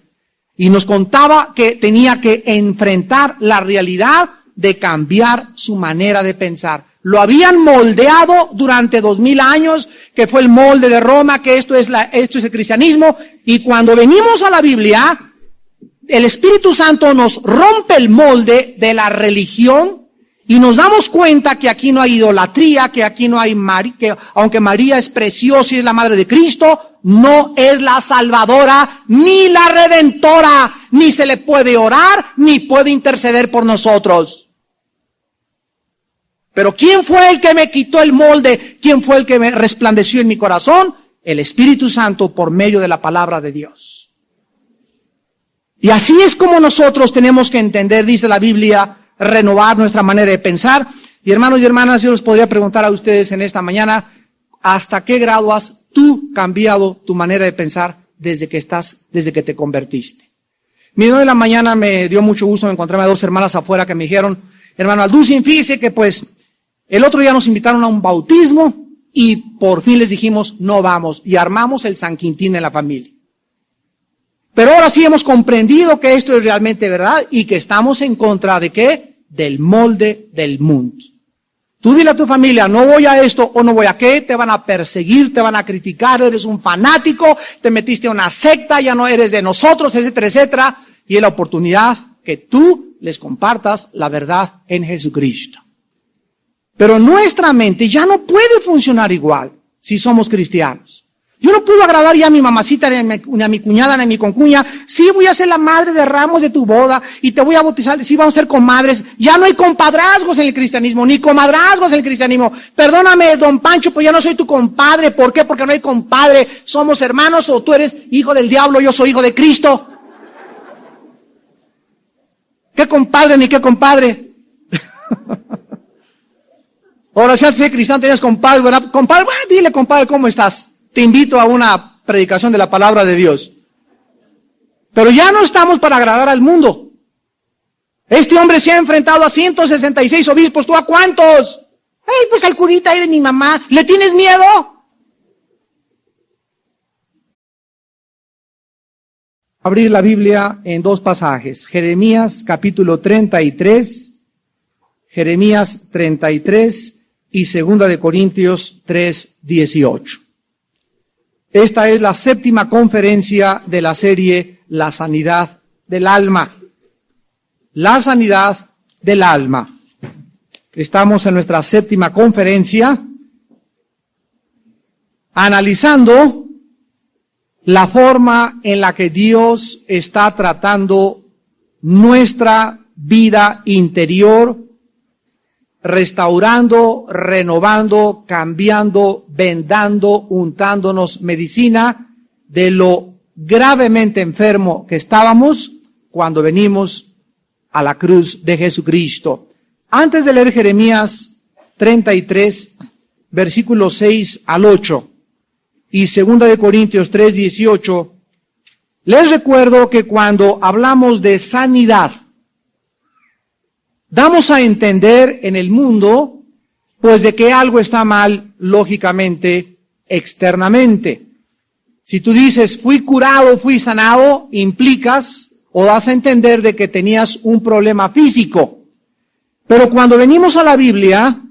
Speaker 1: Y nos contaba que tenía que enfrentar la realidad de cambiar su manera de pensar. Lo habían moldeado durante 2000 años, que fue el molde de Roma, que esto es el cristianismo. Y cuando venimos a la Biblia, el Espíritu Santo nos rompe el molde de la religión y nos damos cuenta que aquí no hay idolatría, que aquí no hay que aunque María es preciosa y es la madre de Cristo, no es la salvadora ni la redentora, ni se le puede orar, ni puede interceder por nosotros. Pero ¿quién fue el que me quitó el molde? ¿Quién fue el que me resplandeció en mi corazón? El Espíritu Santo por medio de la palabra de Dios. Y así es como nosotros tenemos que entender, dice la Biblia, renovar nuestra manera de pensar. Y hermanos y hermanas, yo les podría preguntar a ustedes en esta mañana, ¿hasta qué grado has tú cambiado tu manera de pensar desde que te convertiste? Mi hoy en la mañana me dio mucho gusto encontrarme a dos hermanas afuera que me dijeron, hermano Alducin, fíjese que pues el otro día nos invitaron a un bautismo y por fin les dijimos, no vamos, y armamos el San Quintín en la familia. Pero ahora sí hemos comprendido que esto es realmente verdad y que estamos en contra de ¿qué? Del molde del mundo. Tú dile a tu familia, no voy a esto o no voy a qué, te van a perseguir, te van a criticar, eres un fanático, te metiste a una secta, ya no eres de nosotros, etcétera, etcétera. Y es la oportunidad que tú les compartas la verdad en Jesucristo. Pero nuestra mente ya no puede funcionar igual si somos cristianos. Yo no puedo agradar ya a mi mamacita, ni a mi cuñada, ni a mi concuña. Sí, voy a ser la madre de ramos de tu boda y te voy a bautizar. Sí, vamos a ser comadres. Ya no hay compadrazgos en el cristianismo, ni comadrazgos en el cristianismo. Perdóname, don Pancho, pero ya no soy tu compadre. ¿Por qué? Porque no hay compadre. Somos hermanos o tú eres hijo del diablo, yo soy hijo de Cristo. ¿Qué compadre ni qué compadre? Ahora, si antes de cristiano tenías compadre, ¿verdad? Compadre, bueno, dile, compadre, ¿cómo estás? Te invito a una predicación de la palabra de Dios. Pero ya no estamos para agradar al mundo. Este hombre se ha enfrentado a 166 obispos. ¿Tú a cuántos? Ay, pues al curita ahí de mi mamá. ¿Le tienes miedo? Abrir la Biblia en dos pasajes. Jeremías capítulo 33, Jeremías 33 y 2 de Corintios 3:18. Esta es la 7ª conferencia de la serie La sanidad del alma. La sanidad del alma. Estamos en nuestra 7ª conferencia analizando la forma en la que Dios está tratando nuestra vida interior, restaurando, renovando, cambiando, vendando, untándonos medicina de lo gravemente enfermo que estábamos cuando venimos a la cruz de Jesucristo. Antes de leer Jeremías 33, versículos 6 al 8 y 2 de Corintios 3:18, les recuerdo que cuando hablamos de sanidad, damos a entender en el mundo, pues de que algo está mal, lógicamente, externamente. Si tú dices, fui curado, fui sanado, implicas o das a entender de que tenías un problema físico. Pero cuando venimos a la Biblia,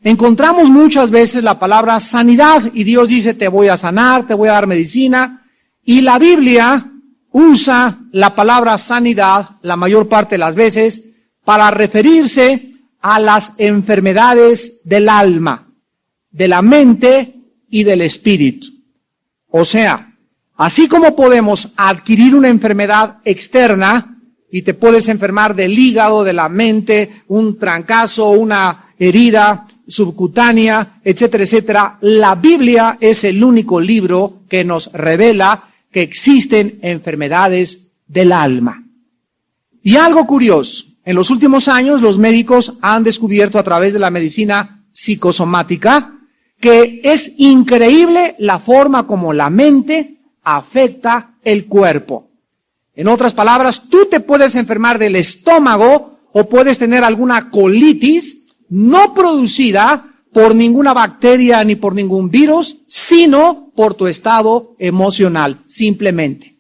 Speaker 1: encontramos muchas veces la palabra sanidad y Dios dice te voy a sanar, te voy a dar medicina, y la Biblia usa la palabra sanidad la mayor parte de las veces para referirse a las enfermedades del alma, de la mente y del espíritu. O sea, así como podemos adquirir una enfermedad externa y te puedes enfermar del hígado, de la mente, un trancazo, una herida subcutánea, etcétera, etcétera, la Biblia es el único libro que nos revela que existen enfermedades del alma. Y algo curioso, en los últimos años los médicos han descubierto a través de la medicina psicosomática que es increíble la forma como la mente afecta el cuerpo. En otras palabras, tú te puedes enfermar del estómago o puedes tener alguna colitis no producida por ninguna bacteria ni por ningún virus, sino por tu estado emocional, simplemente.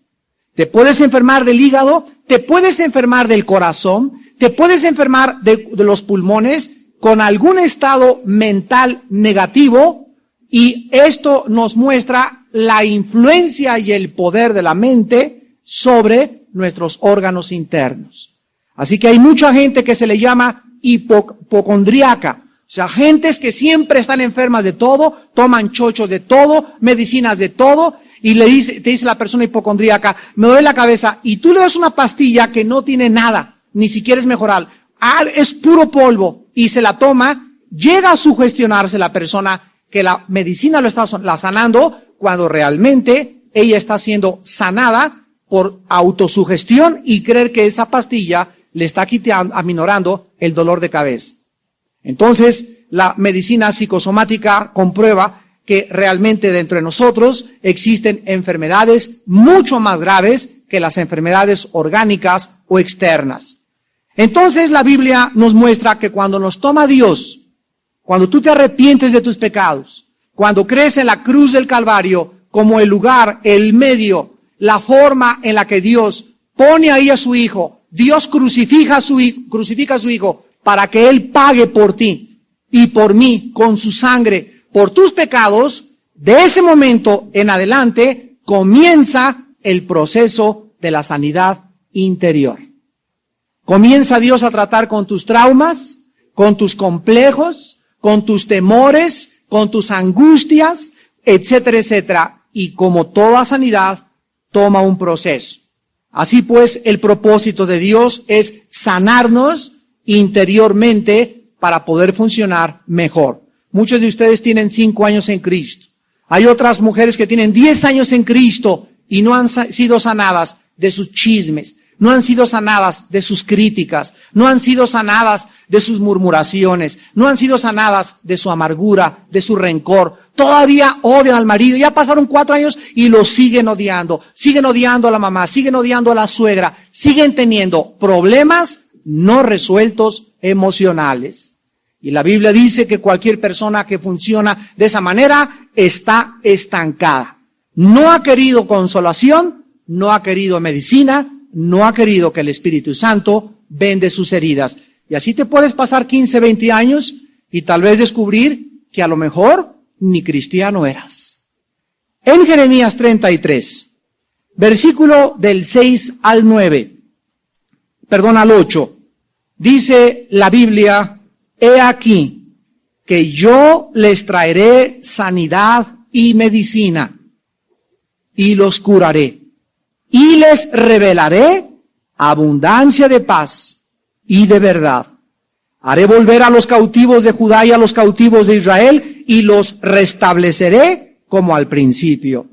Speaker 1: Te puedes enfermar del hígado, te puedes enfermar del corazón, te puedes enfermar de los pulmones con algún estado mental negativo, y esto nos muestra la influencia y el poder de la mente sobre nuestros órganos internos. Así que hay mucha gente que se le llama hipocondríaca. O sea, gentes que siempre están enfermas de todo, toman chochos de todo, medicinas de todo, y te dice la persona hipocondríaca, me duele la cabeza, y tú le das una pastilla que no tiene nada, ni siquiera es mejoral, es puro polvo, y se la toma, llega a sugestionarse la persona que la medicina lo está sanando, cuando realmente ella está siendo sanada por autosugestión y creer que esa pastilla le está aminorando el dolor de cabeza. Entonces, la medicina psicosomática comprueba que realmente dentro de nosotros existen enfermedades mucho más graves que las enfermedades orgánicas o externas. Entonces, la Biblia nos muestra que cuando nos toma Dios, cuando tú te arrepientes de tus pecados, cuando crees en la cruz del Calvario como el lugar, el medio, la forma en la que Dios pone ahí a su Hijo, Dios crucifica a su Hijo para que Él pague por ti y por mí con su sangre, por tus pecados, de ese momento en adelante comienza el proceso de la sanidad interior. Comienza Dios a tratar con tus traumas, con tus complejos, con tus temores, con tus angustias, etcétera, etcétera. Y como toda sanidad, toma un proceso. Así pues, el propósito de Dios es sanarnos interiormente para poder funcionar mejor. Muchos de ustedes tienen 5 años en Cristo. Hay otras mujeres que tienen 10 años en Cristo y no han sido sanadas de sus chismes, no han sido sanadas de sus críticas, no han sido sanadas de sus murmuraciones, no han sido sanadas de su amargura, de su rencor. Todavía odian al marido, ya pasaron 4 años y lo siguen odiando a la mamá, siguen odiando a la suegra, siguen teniendo problemas no resueltos emocionales. Y la Biblia dice que cualquier persona que funciona de esa manera está estancada. No ha querido consolación, no ha querido medicina, no ha querido que el Espíritu Santo vende sus heridas. Y así te puedes pasar 15, 20 años y tal vez descubrir que a lo mejor ni cristiano eras. En Jeremías 33, versículo del 6 al 8, dice la Biblia, he aquí que yo les traeré sanidad y medicina y los curaré y les revelaré abundancia de paz y de verdad. Haré volver a los cautivos de Judá y a los cautivos de Israel y los restableceré como al principio.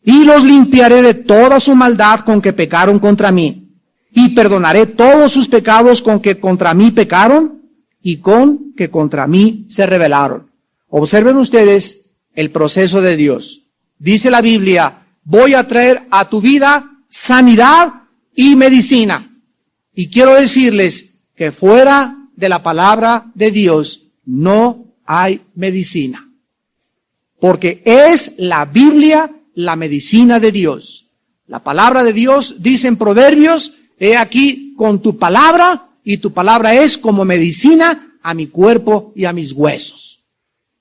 Speaker 1: Y los limpiaré de toda su maldad con que pecaron contra mí. Y perdonaré todos sus pecados con que contra mí pecaron y con que contra mí se rebelaron. Observen ustedes el proceso de Dios. Dice la Biblia, voy a traer a tu vida sanidad y medicina. Y quiero decirles que fuera de la palabra de Dios no hay medicina. Porque es la Biblia la medicina de Dios. La palabra de Dios dice en Proverbios, he aquí con tu palabra, y tu palabra es como medicina a mi cuerpo y a mis huesos.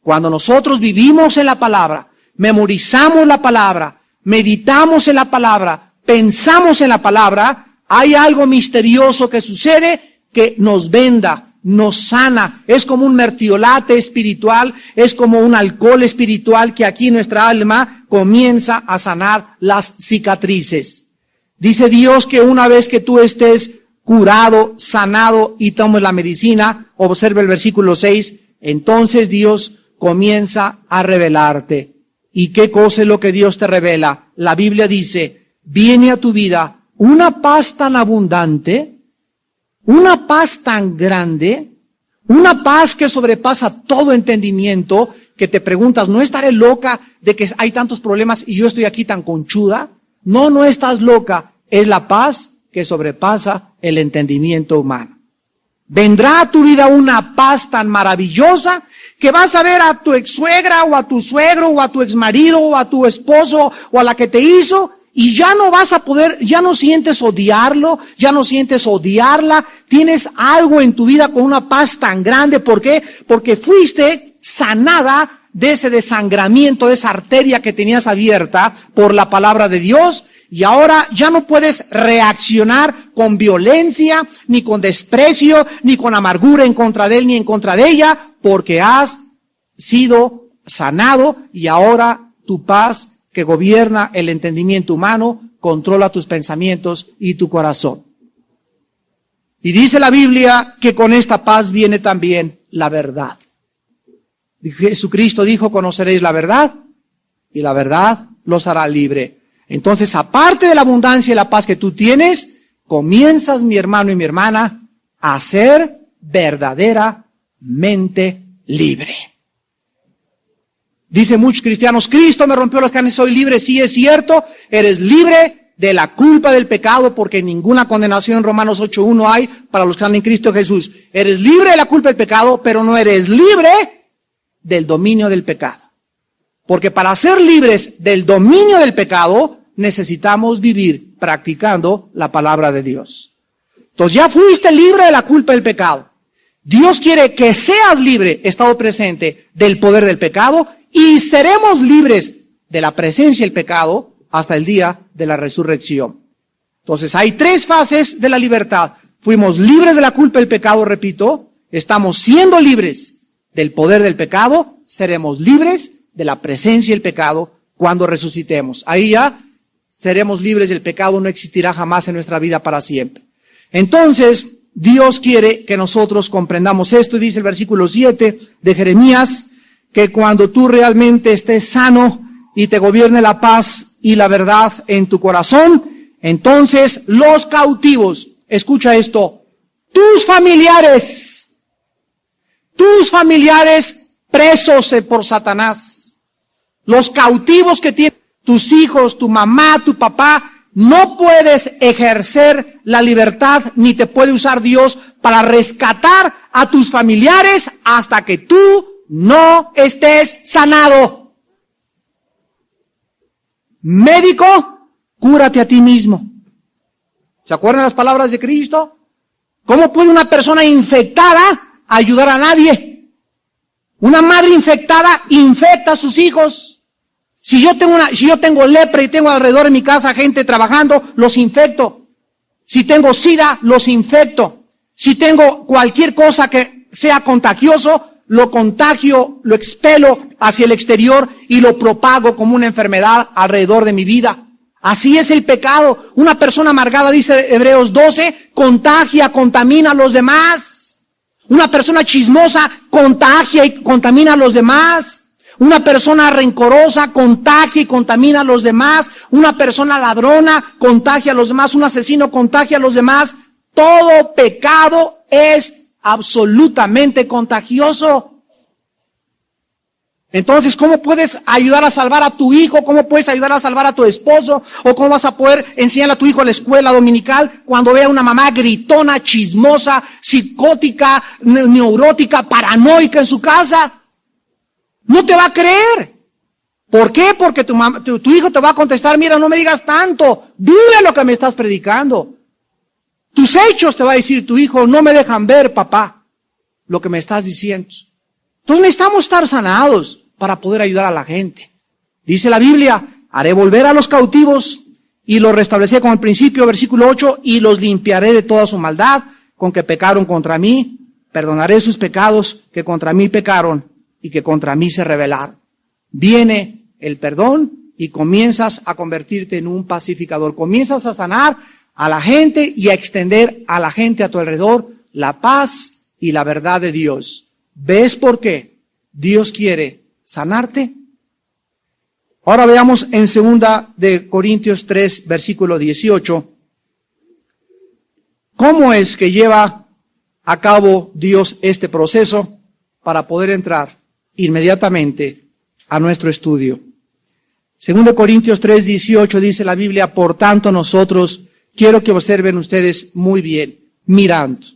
Speaker 1: Cuando nosotros vivimos en la palabra, memorizamos la palabra, meditamos en la palabra, pensamos en la palabra, hay algo misterioso que sucede que nos venda, nos sana. Es como un mertiolate espiritual, es como un alcohol espiritual que aquí nuestra alma comienza a sanar las cicatrices. Dice Dios que una vez que tú estés curado, sanado y tomes la medicina, observa el versículo 6, entonces Dios comienza a revelarte. ¿Y qué cosa es lo que Dios te revela? La Biblia dice, viene a tu vida una paz tan abundante, una paz tan grande, una paz que sobrepasa todo entendimiento, que te preguntas, ¿no estaré loca de que hay tantos problemas y yo estoy aquí tan conchuda? No, no estás loca, es la paz que sobrepasa el entendimiento humano. Vendrá a tu vida una paz tan maravillosa que vas a ver a tu ex-suegra o a tu suegro o a tu exmarido o a tu esposo o a la que te hizo y ya no vas a poder, ya no sientes odiarlo, ya no sientes odiarla, tienes algo en tu vida con una paz tan grande. ¿Por qué? Porque fuiste sanada de ese desangramiento, de esa arteria que tenías abierta por la palabra de Dios. Y ahora ya no puedes reaccionar con violencia, ni con desprecio, ni con amargura en contra de él, ni en contra de ella, porque has sido sanado y ahora tu paz que gobierna el entendimiento humano controla tus pensamientos y tu corazón. Y dice la Biblia que con esta paz viene también la verdad. Jesucristo dijo, conoceréis la verdad y la verdad los hará libre. Entonces, aparte de la abundancia y la paz que tú tienes, comienzas, mi hermano y mi hermana, a ser verdaderamente libre. Dicen muchos cristianos, Cristo me rompió las carnes, soy libre. Sí, es cierto, eres libre de la culpa del pecado, porque ninguna condenación en Romanos 8:1 hay para los que están en Cristo Jesús. Eres libre de la culpa del pecado, pero no eres libre del dominio del pecado. Porque para ser libres del dominio del pecado, necesitamos vivir practicando la palabra de Dios. Entonces ya fuiste libre de la culpa del pecado. Dios quiere que seas libre, estado presente, del poder del pecado, y seremos libres de la presencia del pecado hasta el día de la resurrección. Entonces hay 3 fases de la libertad. Fuimos libres de la culpa del pecado, repito, estamos siendo libres del poder del pecado, seremos libres de la presencia del pecado cuando resucitemos. Ahí ya seremos libres del pecado, no existirá jamás en nuestra vida para siempre. Entonces, Dios quiere que nosotros comprendamos esto, y dice el versículo 7 de Jeremías, que cuando tú realmente estés sano y te gobierne la paz y la verdad en tu corazón, entonces los cautivos, escucha esto, tus familiares presos por Satanás, los cautivos que tienen tus hijos, tu mamá, tu papá, no puedes ejercer la libertad ni te puede usar Dios para rescatar a tus familiares hasta que tú no estés sanado. Médico, cúrate a ti mismo. ¿Se acuerdan las palabras de Cristo? ¿Cómo puede una persona infectada ayudar a nadie? Una madre infectada infecta a sus hijos. Si yo tengo lepra y tengo alrededor de mi casa gente trabajando, los infecto. Si tengo SIDA, los infecto. Si tengo cualquier cosa que sea contagioso, lo contagio, lo expelo hacia el exterior y lo propago como una enfermedad alrededor de mi vida. Así es el pecado. Una persona amargada, dice Hebreos 12, contamina a los demás. Una persona chismosa contagia y contamina a los demás. Una persona rencorosa contagia y contamina a los demás. Una persona ladrona contagia a los demás. Un asesino contagia a los demás. Todo pecado es absolutamente contagioso. Entonces, ¿cómo puedes ayudar a salvar a tu hijo? ¿Cómo puedes ayudar a salvar a tu esposo? ¿O cómo vas a poder enseñar a tu hijo a la escuela dominical cuando vea a una mamá gritona, chismosa, psicótica, neurótica, paranoica en su casa? No te va a creer. ¿Por qué? Porque tu hijo te va a contestar, mira, no me digas tanto, vive lo que me estás predicando. Tus hechos te va a decir tu hijo, no me dejan ver, papá, lo que me estás diciendo. Entonces necesitamos estar sanados para poder ayudar a la gente. Dice la Biblia, haré volver a los cautivos y los restableceré como al principio, versículo 8, y los limpiaré de toda su maldad con que pecaron contra mí. Perdonaré sus pecados que contra mí pecaron y que contra mí se rebelaron. Viene el perdón y comienzas a convertirte en un pacificador. Comienzas a sanar a la gente y a extender a la gente a tu alrededor la paz y la verdad de Dios. ¿Ves por qué Dios quiere sanarte? Ahora veamos en 2 de Corintios 3, versículo 18, cómo es que lleva a cabo Dios este proceso para poder entrar inmediatamente a nuestro estudio. 2 Corintios 3, 18 dice la Biblia, por tanto nosotros, quiero que observen ustedes muy bien, mirando.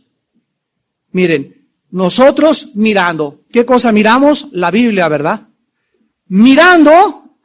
Speaker 1: Miren, nosotros mirando. ¿Qué cosa miramos? La Biblia, ¿verdad? Mirando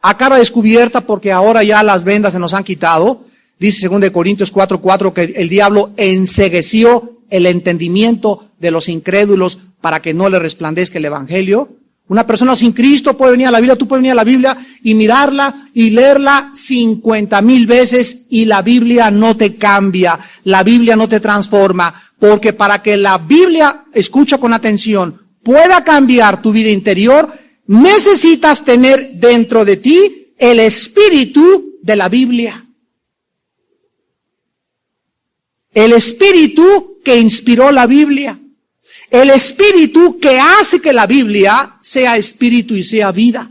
Speaker 1: a cara descubierta, porque ahora ya las vendas se nos han quitado. Dice 2 Corintios 4:4 que el diablo encegueció el entendimiento de los incrédulos para que no le resplandezca el evangelio. Una persona sin Cristo puede venir a la Biblia, tú puedes venir a la Biblia y mirarla y leerla 50,000 veces y la Biblia no te cambia, la Biblia no te transforma, porque para que la Biblia, escucha con atención, pueda cambiar tu vida interior, necesitas tener dentro de ti el espíritu de la Biblia. El espíritu que inspiró la Biblia. El espíritu que hace que la Biblia sea espíritu y sea vida.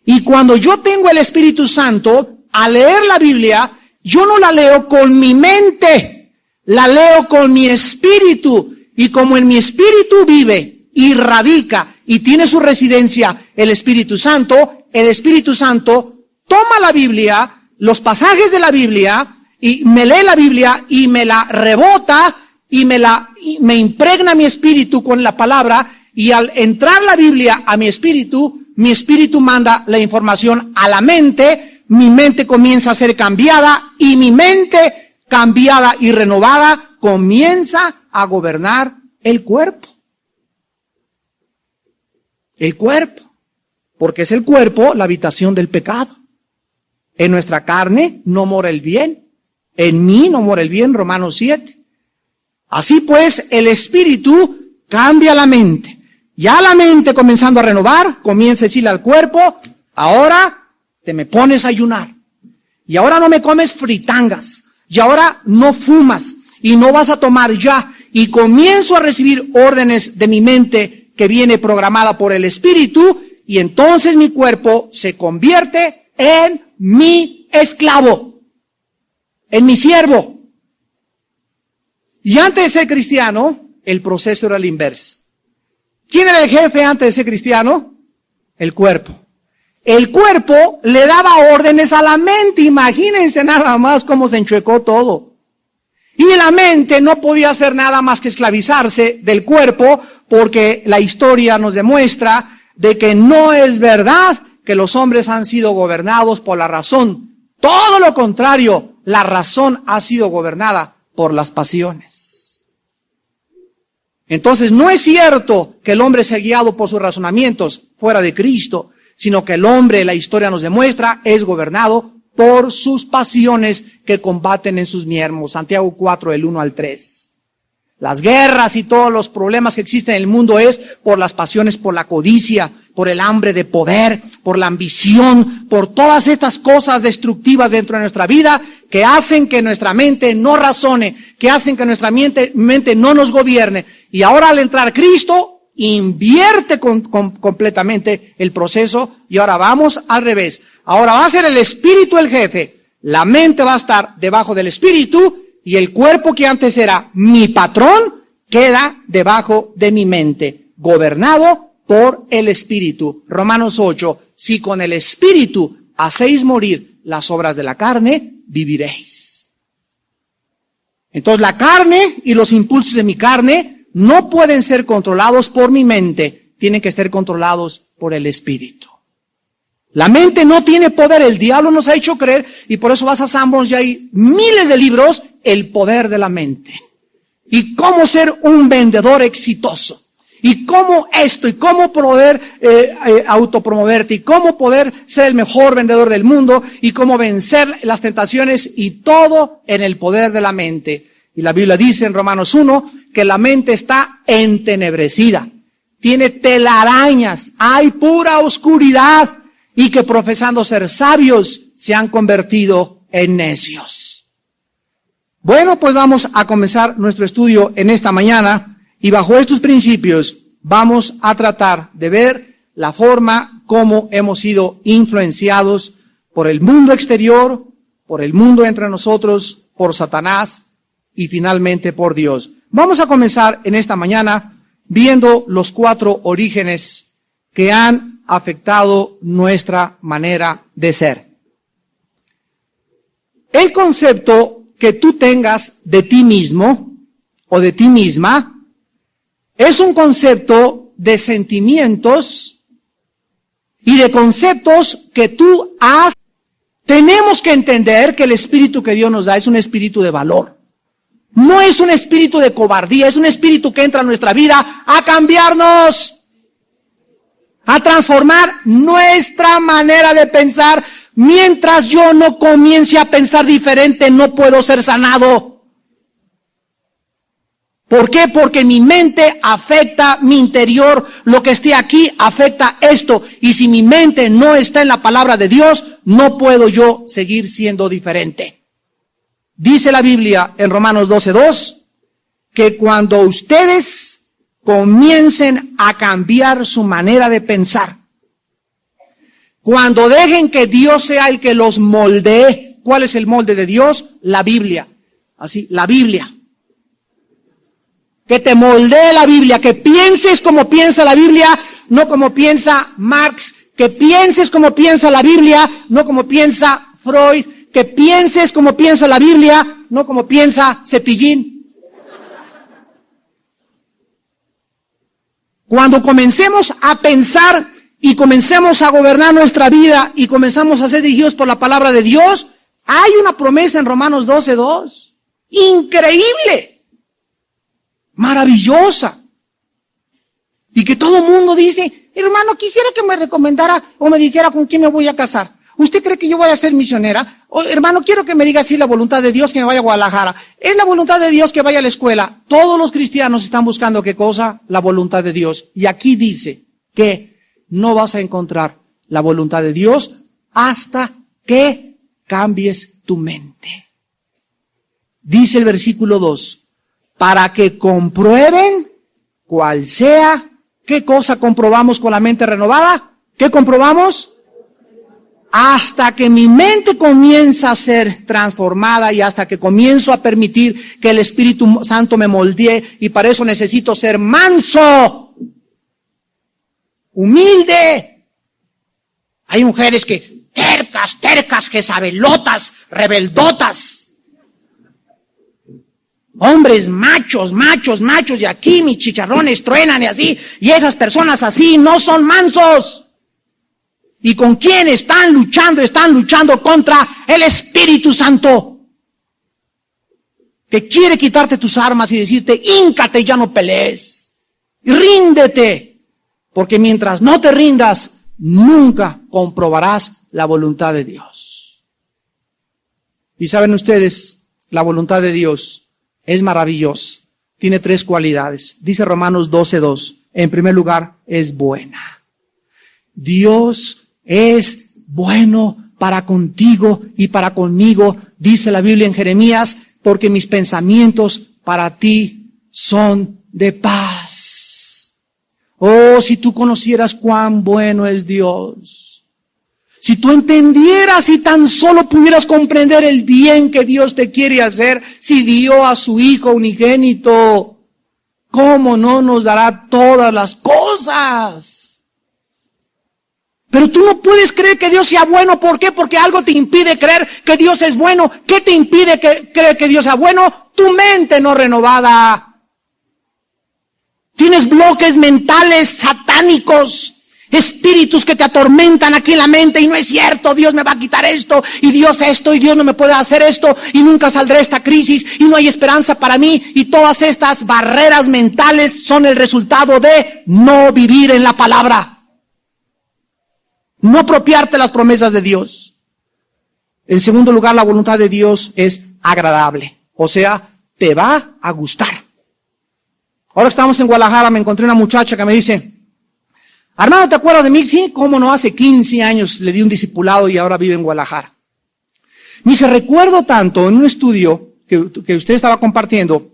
Speaker 1: Y cuando yo tengo el Espíritu Santo, al leer la Biblia, yo no la leo con mi mente, la leo con mi espíritu. Y como en mi espíritu vive y radica y tiene su residencia el Espíritu Santo toma la Biblia, los pasajes de la Biblia, y me lee la Biblia y me la rebota y me impregna mi espíritu con la palabra, y al entrar la Biblia a mi espíritu manda la información a la mente, mi mente comienza a ser cambiada y mi mente cambiada y renovada comienza a gobernar el cuerpo. El cuerpo, porque es el cuerpo la habitación del pecado. En nuestra carne no mora el bien, en mí no mora el bien, Romanos 7. Así pues, el espíritu cambia la mente. Ya la mente comenzando a renovar, comienza a decirle al cuerpo, ahora te me pones a ayunar. Y ahora no me comes fritangas. Y ahora no fumas. Y no vas a tomar ya. Y comienzo a recibir órdenes de mi mente que viene programada por el espíritu. Y entonces mi cuerpo se convierte en mi esclavo. En mi siervo. Y antes de ser cristiano, el proceso era el inverso. ¿Quién era el jefe antes de ser cristiano? El cuerpo. El cuerpo le daba órdenes a la mente. Imagínense nada más cómo se enchuecó todo. Y la mente no podía hacer nada más que esclavizarse del cuerpo, porque la historia nos demuestra de que no es verdad que los hombres han sido gobernados por la razón. Todo lo contrario, la razón ha sido gobernada por las pasiones. Entonces no es cierto que el hombre sea guiado por sus razonamientos fuera de Cristo, sino que el hombre, la historia nos demuestra, es gobernado por sus pasiones que combaten en sus miembros. Santiago 4, del 1 al 3. Las guerras y todos los problemas que existen en el mundo es por las pasiones, por la codicia, por el hambre de poder, por la ambición, por todas estas cosas destructivas dentro de nuestra vida que hacen que nuestra mente no razone, que hacen que nuestra mente no nos gobierne. Y ahora al entrar Cristo, invierte completamente el proceso y ahora vamos al revés. Ahora va a ser el espíritu el jefe, la mente va a estar debajo del espíritu y el cuerpo que antes era mi patrón queda debajo de mi mente, gobernado por el espíritu. Romanos 8, si con el espíritu hacéis morir las obras de la carne, viviréis. Entonces la carne y los impulsos de mi carne no pueden ser controlados por mi mente, tienen que ser controlados por el espíritu. La mente no tiene poder, el diablo nos ha hecho creer, y por eso vas a Sanborns y hay miles de libros, el poder de la mente. Y cómo ser un vendedor exitoso. y cómo esto, y cómo poder autopromoverte, y cómo poder ser el mejor vendedor del mundo, y cómo vencer las tentaciones, y todo en el poder de la mente. Y la Biblia dice en Romanos 1 que la mente está entenebrecida, tiene telarañas, hay pura oscuridad, y que profesando ser sabios se han convertido en necios. Bueno, pues vamos a comenzar nuestro estudio en esta mañana, y bajo estos principios vamos a tratar de ver la forma como hemos sido influenciados por el mundo exterior, por el mundo entre nosotros, por Satanás y finalmente por Dios. Vamos a comenzar en esta mañana viendo los 4 orígenes que han afectado nuestra manera de ser. El concepto que tú tengas de ti mismo o de ti misma es un concepto de sentimientos y de conceptos que tú has. Tenemos que entender que el espíritu que Dios nos da es un espíritu de valor. No es un espíritu de cobardía, es un espíritu que entra a nuestra vida a cambiarnos, a transformar nuestra manera de pensar. Mientras yo no comience a pensar diferente, no puedo ser sanado. ¿Por qué? Porque mi mente afecta mi interior, lo que esté aquí afecta esto, y si mi mente no está en la palabra de Dios, no puedo yo seguir siendo diferente. Dice la Biblia en Romanos 12:2, que cuando ustedes comiencen a cambiar su manera de pensar, cuando dejen que Dios sea el que los moldee. ¿Cuál es el molde de Dios? La Biblia. Así, la Biblia. Que te moldee la Biblia, que pienses como piensa la Biblia, no como piensa Marx, que pienses como piensa la Biblia, no como piensa Freud, que pienses como piensa la Biblia, no como piensa Cepillín. Cuando comencemos a pensar y comencemos a gobernar nuestra vida y comenzamos a ser dirigidos por la palabra de Dios, hay una promesa en Romanos 12:2, increíble, maravillosa, y que todo el mundo dice: hermano, quisiera que me recomendara o me dijera con quién me voy a casar. ¿Usted cree que yo voy a ser misionera? O, hermano, quiero que me diga si es la voluntad de Dios que me vaya a Guadalajara. ¿Es la voluntad de Dios que vaya a la escuela? Todos los cristianos están buscando ¿qué cosa? La voluntad de Dios. Y aquí dice que no vas a encontrar la voluntad de Dios hasta que cambies tu mente. Dice el versículo 2, para que comprueben cuál sea. ¿Qué cosa comprobamos con la mente renovada? ¿Qué comprobamos? Hasta que mi mente comienza a ser transformada y hasta que comienzo a permitir que el Espíritu Santo me moldee, y para eso necesito ser manso, humilde. Hay mujeres que tercas, jezabelotas, rebeldotas. Hombres machos, y aquí mis chicharrones truenan y así, y esas personas así no son mansos. ¿Y con quién están luchando? Están luchando contra el Espíritu Santo, que quiere quitarte tus armas y decirte: híncate y ya no pelees, ríndete, porque mientras no te rindas, nunca comprobarás la voluntad de Dios. Y saben ustedes, la voluntad de Dios es maravillosa, tiene 3 cualidades. Dice Romanos 12:2, en primer lugar, es buena. Dios es bueno para contigo y para conmigo, dice la Biblia en Jeremías, porque mis pensamientos para ti son de paz. Oh, si tú conocieras cuán bueno es Dios. Si tú entendieras y tan solo pudieras comprender el bien que Dios te quiere hacer, si dio a su Hijo unigénito, ¿cómo no nos dará todas las cosas? Pero tú no puedes creer que Dios sea bueno. ¿Por qué? Porque algo te impide creer que Dios es bueno. ¿Qué te impide creer que Dios sea bueno? Tu mente no renovada. Tienes bloques mentales satánicos espíritus que te atormentan aquí en la mente y no es cierto, Dios me va a quitar esto y Dios no me puede hacer esto y nunca saldré de esta crisis y no hay esperanza para mí, y todas estas barreras mentales son el resultado de no vivir en la palabra, no apropiarte las promesas de Dios. En segundo lugar, la voluntad de Dios es agradable, o sea, te va a gustar. Ahora que estamos en Guadalajara, me encontré una muchacha que me dice: Armando, ¿te acuerdas de mí? Sí, cómo no, hace 15 años le di un discipulado y ahora vive en Guadalajara. Me dice: recuerdo tanto en un estudio que usted estaba compartiendo,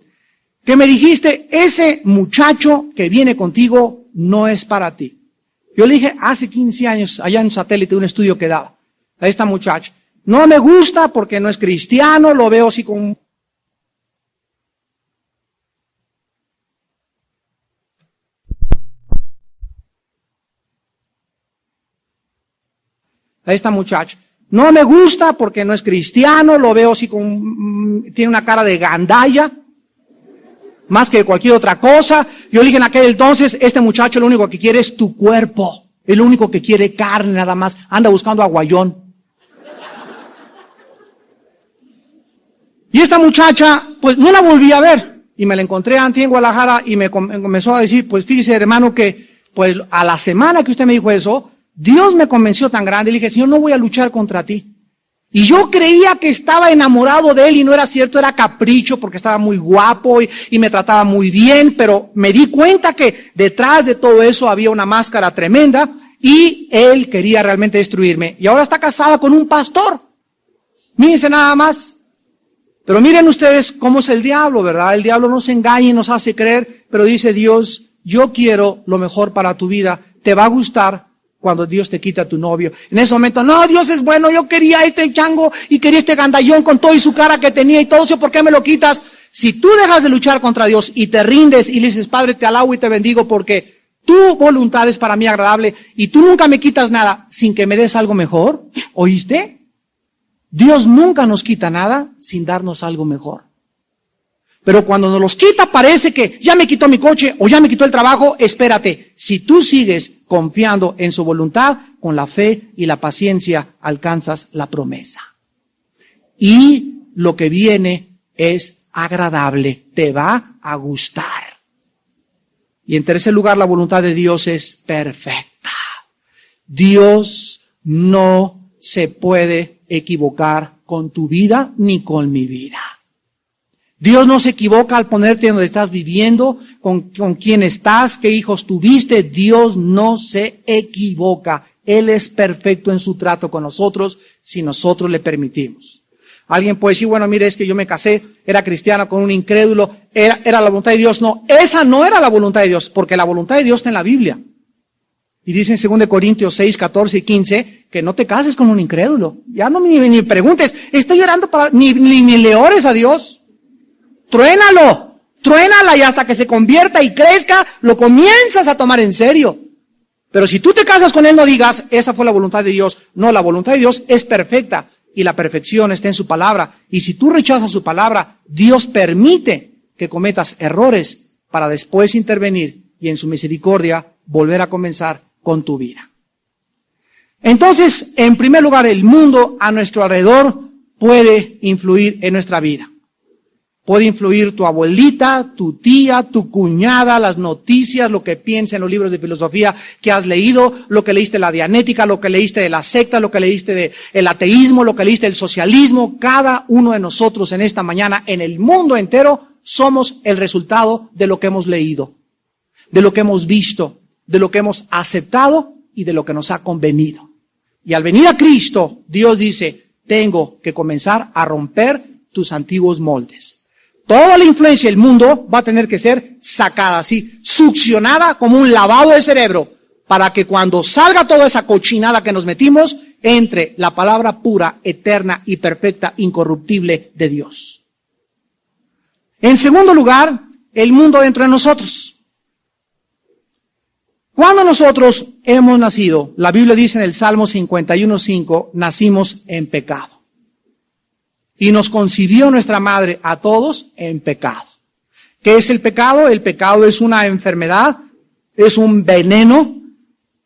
Speaker 1: que me dijiste, ese muchacho que viene contigo no es para ti. Yo le dije, hace 15 años, allá en Satélite, un estudio que daba a esta muchacha: no me gusta porque no es cristiano, lo veo así con... a esta muchacha. No me gusta porque no es cristiano, lo veo así tiene una cara de gandalla, más que cualquier otra cosa. Yo le dije en aquel entonces, este muchacho lo único que quiere es tu cuerpo, es lo único que quiere, carne nada más, anda buscando aguayón. Y esta muchacha, pues no la volví a ver, y me la encontré antes en Guadalajara y me comenzó a decir, pues fíjese hermano que, pues a la semana que usted me dijo eso, Dios me convenció tan grande, le dije, Señor, no voy a luchar contra ti. Y yo creía que estaba enamorado de él y no era cierto, era capricho porque estaba muy guapo y me trataba muy bien, pero me di cuenta que detrás de todo eso había una máscara tremenda y él quería realmente destruirme. Y ahora está casada con un pastor. Mírense nada más. Pero miren ustedes cómo es el diablo, ¿verdad? El diablo nos engaña y nos hace creer, pero dice Dios, yo quiero lo mejor para tu vida, te va a gustar cuando Dios te quita a tu novio. En ese momento, no, Dios es bueno, yo quería este chango y quería este gandallón con todo y su cara que tenía y todo eso, ¿por qué me lo quitas? Si tú dejas de luchar contra Dios y te rindes y le dices, Padre, te alabo y te bendigo porque tu voluntad es para mí agradable y tú nunca me quitas nada sin que me des algo mejor, ¿oíste? Dios nunca nos quita nada sin darnos algo mejor. Pero cuando nos los quita parece que ya me quitó mi coche o ya me quitó el trabajo. Espérate, si tú sigues confiando en su voluntad, con la fe y la paciencia alcanzas la promesa. Y lo que viene es agradable, te va a gustar. Y en tercer lugar, la voluntad de Dios es perfecta. Dios no se puede equivocar con tu vida ni con mi vida. Dios no se equivoca al ponerte donde estás viviendo, con quién estás, qué hijos tuviste. Dios no se equivoca. Él es perfecto en su trato con nosotros si nosotros le permitimos. Alguien puede decir, bueno, mire, es que yo me casé, era cristiano con un incrédulo, era la voluntad de Dios. No, esa no era la voluntad de Dios, porque la voluntad de Dios está en la Biblia. Y dice en 2 Corintios 6, 14 y 15, que no te cases con un incrédulo. Ya no ni preguntes, estoy orando ni le ores a Dios. Truénala y hasta que se convierta y crezca, lo comienzas a tomar en serio. Pero si tú te casas con él, no digas, esa fue la voluntad de Dios. No, la voluntad de Dios es perfecta y la perfección está en su palabra. Y si tú rechazas su palabra, Dios permite que cometas errores para después intervenir y en su misericordia volver a comenzar con tu vida. Entonces, en primer lugar, el mundo a nuestro alrededor puede influir en nuestra vida. Puede influir tu abuelita, tu tía, tu cuñada, las noticias, lo que piensa en los libros de filosofía que has leído, lo que leíste de la dianética, lo que leíste de la secta, lo que leíste del ateísmo, lo que leíste del socialismo. Cada uno de nosotros en esta mañana, en el mundo entero, somos el resultado de lo que hemos leído, de lo que hemos visto, de lo que hemos aceptado y de lo que nos ha convenido. Y al venir a Cristo, Dios dice, tengo que comenzar a romper tus antiguos moldes. Toda la influencia del mundo va a tener que ser sacada así, succionada como un lavado de cerebro, para que cuando salga toda esa cochinada que nos metimos, entre la palabra pura, eterna y perfecta, incorruptible de Dios. En segundo lugar, el mundo dentro de nosotros. Cuando nosotros hemos nacido, la Biblia dice en el Salmo 51:5, nacimos en pecado. Y nos concibió nuestra madre a todos en pecado. ¿Qué es el pecado? El pecado es una enfermedad, es un veneno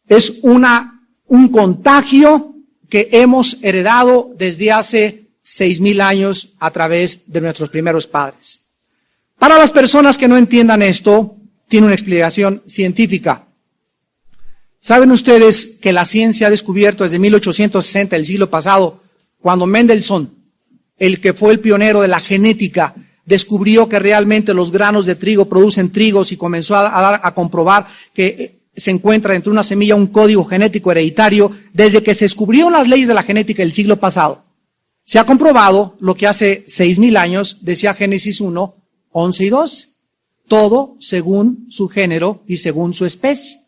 Speaker 1: es un contagio que hemos heredado desde hace 6,000 años a través de nuestros primeros padres. Para las personas que no entiendan esto, tiene una explicación científica. ¿Saben ustedes que la ciencia ha descubierto desde 1860, el siglo pasado, cuando Mendelssohn, el que fue el pionero de la genética, descubrió que realmente los granos de trigo producen trigos y comenzó a comprobar que se encuentra dentro de una semilla un código genético hereditario? Desde que se descubrieron las leyes de la genética del siglo pasado, se ha comprobado lo que hace 6,000 años decía Génesis 1, 11 y 12. Todo según su género y según su especie.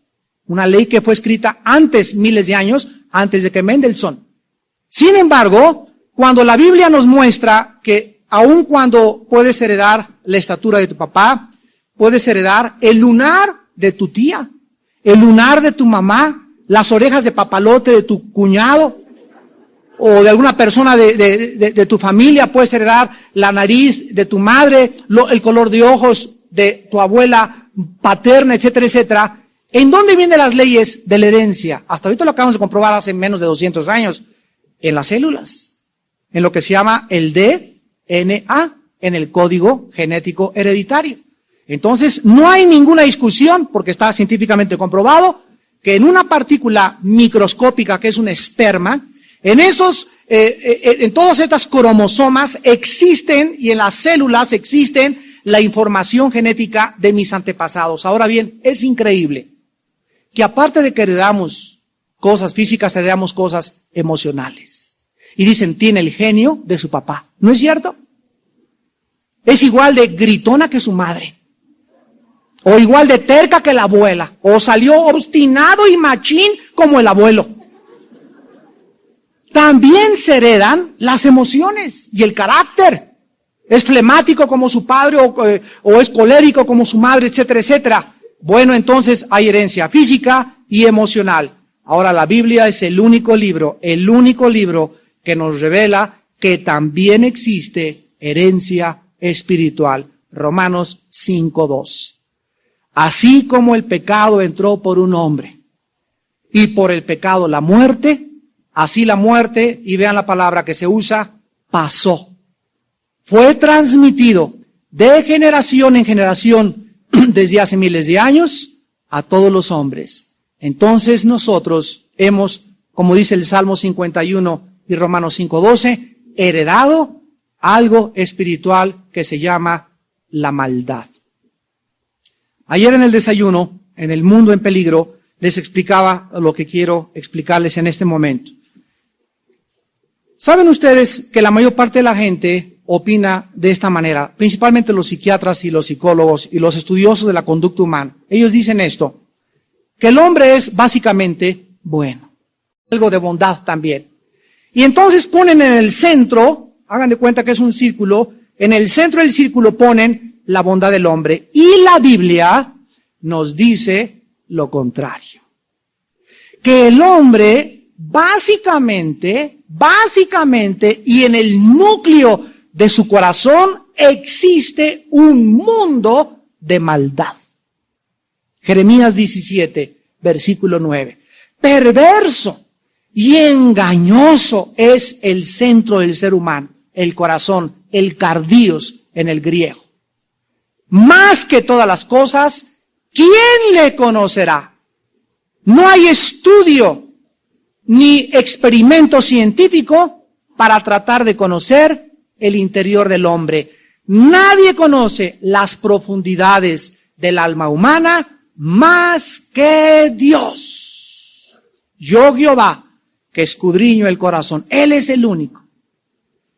Speaker 1: Una ley que fue escrita antes, miles de años, antes de que Mendelssohn. Sin embargo, cuando la Biblia nos muestra que aun cuando puedes heredar la estatura de tu papá, puedes heredar el lunar de tu tía, el lunar de tu mamá, las orejas de papalote de tu cuñado, o de alguna persona de tu familia, puedes heredar la nariz de tu madre, el color de ojos de tu abuela paterna, etcétera, etcétera. ¿En dónde vienen las leyes de la herencia? Hasta ahorita lo acabamos de comprobar hace menos de 200 años. En las células, en lo que se llama el DNA, en el código genético hereditario. Entonces, no hay ninguna discusión, porque está científicamente comprobado, que en una partícula microscópica, que es un esperma, en todas estas cromosomas existen, y en las células existen la información genética de mis antepasados. Ahora bien, es increíble que aparte de que heredamos cosas físicas, heredamos cosas emocionales. Y dicen, tiene el genio de su papá. ¿No es cierto? Es igual de gritona que su madre. O igual de terca que la abuela. O salió obstinado y machín como el abuelo. También se heredan las emociones y el carácter. Es flemático como su padre o es colérico como su madre, etcétera, etcétera. Bueno, entonces hay herencia física y emocional. Ahora la Biblia es el único libro que nos revela que también existe herencia espiritual. Romanos 5:2. Así como el pecado entró por un hombre y por el pecado la muerte, así la muerte, y vean la palabra que se usa, pasó. Fue transmitido de generación en generación desde hace miles de años a todos los hombres. Entonces nosotros hemos, como dice el Salmo 51 y Romanos 5:12, heredado algo espiritual que se llama la maldad. Ayer en el desayuno, en El Mundo en Peligro, les explicaba lo que quiero explicarles en este momento. ¿Saben ustedes que la mayor parte de la gente opina de esta manera? Principalmente los psiquiatras y los psicólogos y los estudiosos de la conducta humana. Ellos dicen esto, que el hombre es básicamente bueno, algo de bondad también. Y entonces ponen en el centro, hagan de cuenta que es un círculo, en el centro del círculo ponen la bondad del hombre. Y la Biblia nos dice lo contrario. Que el hombre básicamente, y en el núcleo de su corazón existe un mundo de maldad. Jeremías 17, versículo 9. Perverso y engañoso es el centro del ser humano, el corazón, el cardios en el griego. Más que todas las cosas, ¿quién le conocerá? No hay estudio ni experimento científico para tratar de conocer el interior del hombre. Nadie conoce las profundidades del alma humana más que Dios. Yo, Jehová, que escudriño el corazón. Él es el único.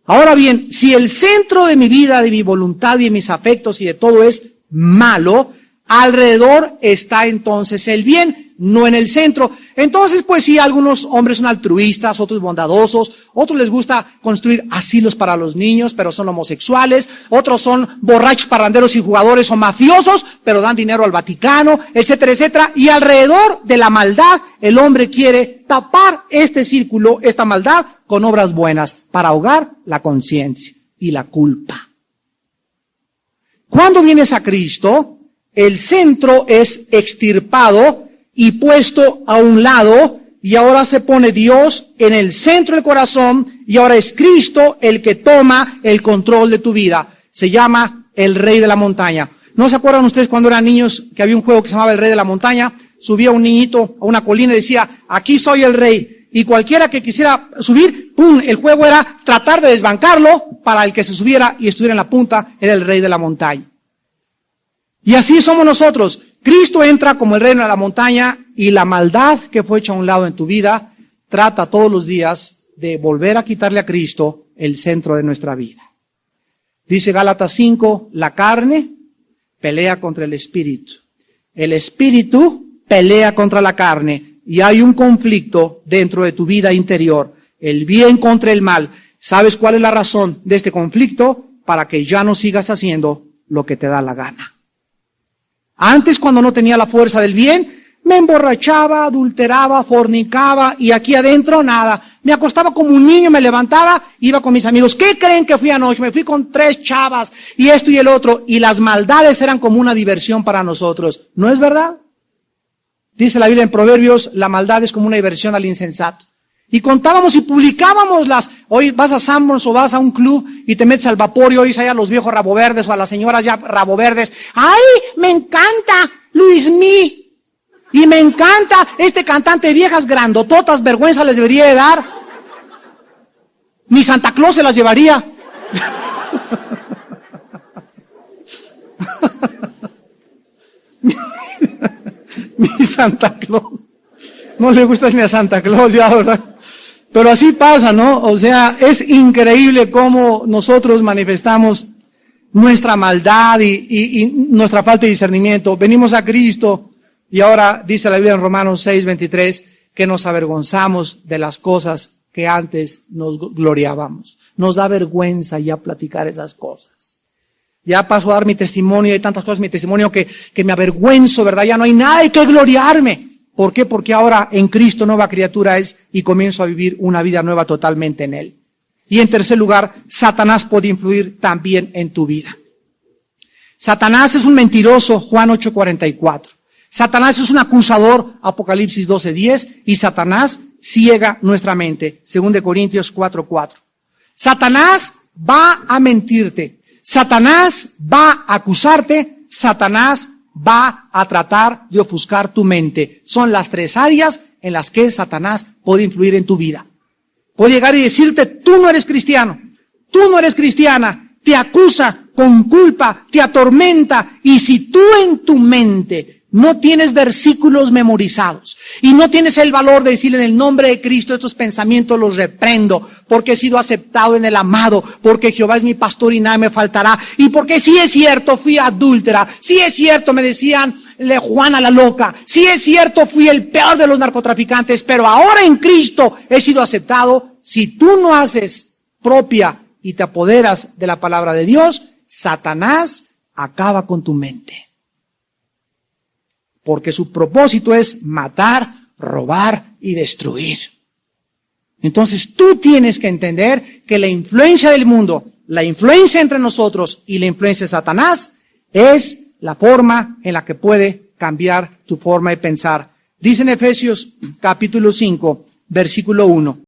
Speaker 1: Ahora bien, si el centro de mi vida, de mi voluntad y de mis afectos y de todo es malo, alrededor está entonces el bien, no en el centro. Entonces, pues sí, algunos hombres son altruistas, otros bondadosos, otros les gusta construir asilos para los niños, pero son homosexuales, otros son borrachos, parranderos y jugadores o mafiosos, pero dan dinero al Vaticano, etcétera, etcétera. Y alrededor de la maldad, el hombre quiere tapar este círculo, esta maldad, con obras buenas, para ahogar la conciencia y la culpa. Cuando vienes a Cristo, el centro es extirpado y puesto a un lado, y ahora se pone Dios en el centro del corazón, y ahora es Cristo el que toma el control de tu vida. Se llama el Rey de la Montaña. ¿No se acuerdan ustedes cuando eran niños que había un juego que se llamaba el Rey de la Montaña? Subía un niñito a una colina y decía, aquí soy el rey. Y cualquiera que quisiera subir, ¡pum! El juego era tratar de desbancarlo para el que se subiera y estuviera en la punta, era el Rey de la Montaña. Y así somos nosotros. Cristo entra como el Rey de la Montaña y la maldad que fue hecha a un lado en tu vida trata todos los días de volver a quitarle a Cristo el centro de nuestra vida. Dice Gálatas 5, la carne pelea contra el espíritu. El espíritu pelea contra la carne y hay un conflicto dentro de tu vida interior. El bien contra el mal. ¿Sabes cuál es la razón de este conflicto? Para que ya no sigas haciendo lo que te da la gana. Antes, cuando no tenía la fuerza del bien, me emborrachaba, adulteraba, fornicaba y aquí adentro nada. Me acostaba como un niño, me levantaba, iba con mis amigos. ¿Qué creen que fui anoche? Me fui con 3 chavas y esto y el otro. Y las maldades eran como una diversión para nosotros. ¿No es verdad? Dice la Biblia en Proverbios, la maldad es como una diversión al insensato. Y contábamos y publicábamos las, hoy vas a Sanborns o vas a un club y te metes al vapor y oyes ahí a los viejos rabo verdes o a las señoras ya rabo verdes. ¡Ay, me encanta Luismi! Y me encanta este cantante de viejas grandototas, vergüenza les debería de dar. Ni Santa Claus se las llevaría. Ni Santa Claus. No le gusta ni a Santa Claus ya, ¿verdad? Pero así pasa, ¿no? O sea, es increíble cómo nosotros manifestamos nuestra maldad y nuestra falta de discernimiento. Venimos a Cristo y ahora dice la Biblia en Romanos 6:23 que nos avergonzamos de las cosas que antes nos gloriábamos. Nos da vergüenza ya platicar esas cosas. Ya paso a dar mi testimonio y hay tantas cosas en mi testimonio que me avergüenzo, ¿verdad? Ya no hay nada de qué gloriarme. ¿Por qué? Porque ahora en Cristo nueva criatura es y comienzo a vivir una vida nueva totalmente en Él. Y en tercer lugar, Satanás puede influir también en tu vida. Satanás es un mentiroso, Juan 8:44. Satanás es un acusador, Apocalipsis 12:10. Y Satanás ciega nuestra mente, 2 Corintios 4:4. Satanás va a mentirte. Satanás va a acusarte. Satanás va a tratar de ofuscar tu mente. Son las 3 áreas en las que Satanás puede influir en tu vida. Puede llegar y decirte, tú no eres cristiano, tú no eres cristiana, te acusa con culpa, te atormenta, y si tú en tu mente no tienes versículos memorizados y no tienes el valor de decirle en el nombre de Cristo estos pensamientos los reprendo, porque he sido aceptado en el amado, porque Jehová es mi pastor y nada me faltará, y porque sí es cierto fui adúltera, sí es cierto me decían Juana la loca, sí es cierto fui el peor de los narcotraficantes, pero ahora en Cristo he sido aceptado. Si tú no haces propia y te apoderas de la palabra de Dios, Satanás acaba con tu mente. Porque su propósito es matar, robar y destruir. Entonces tú tienes que entender que la influencia del mundo, la influencia entre nosotros y la influencia de Satanás es la forma en la que puede cambiar tu forma de pensar. Dice en Efesios capítulo 5, versículo 1.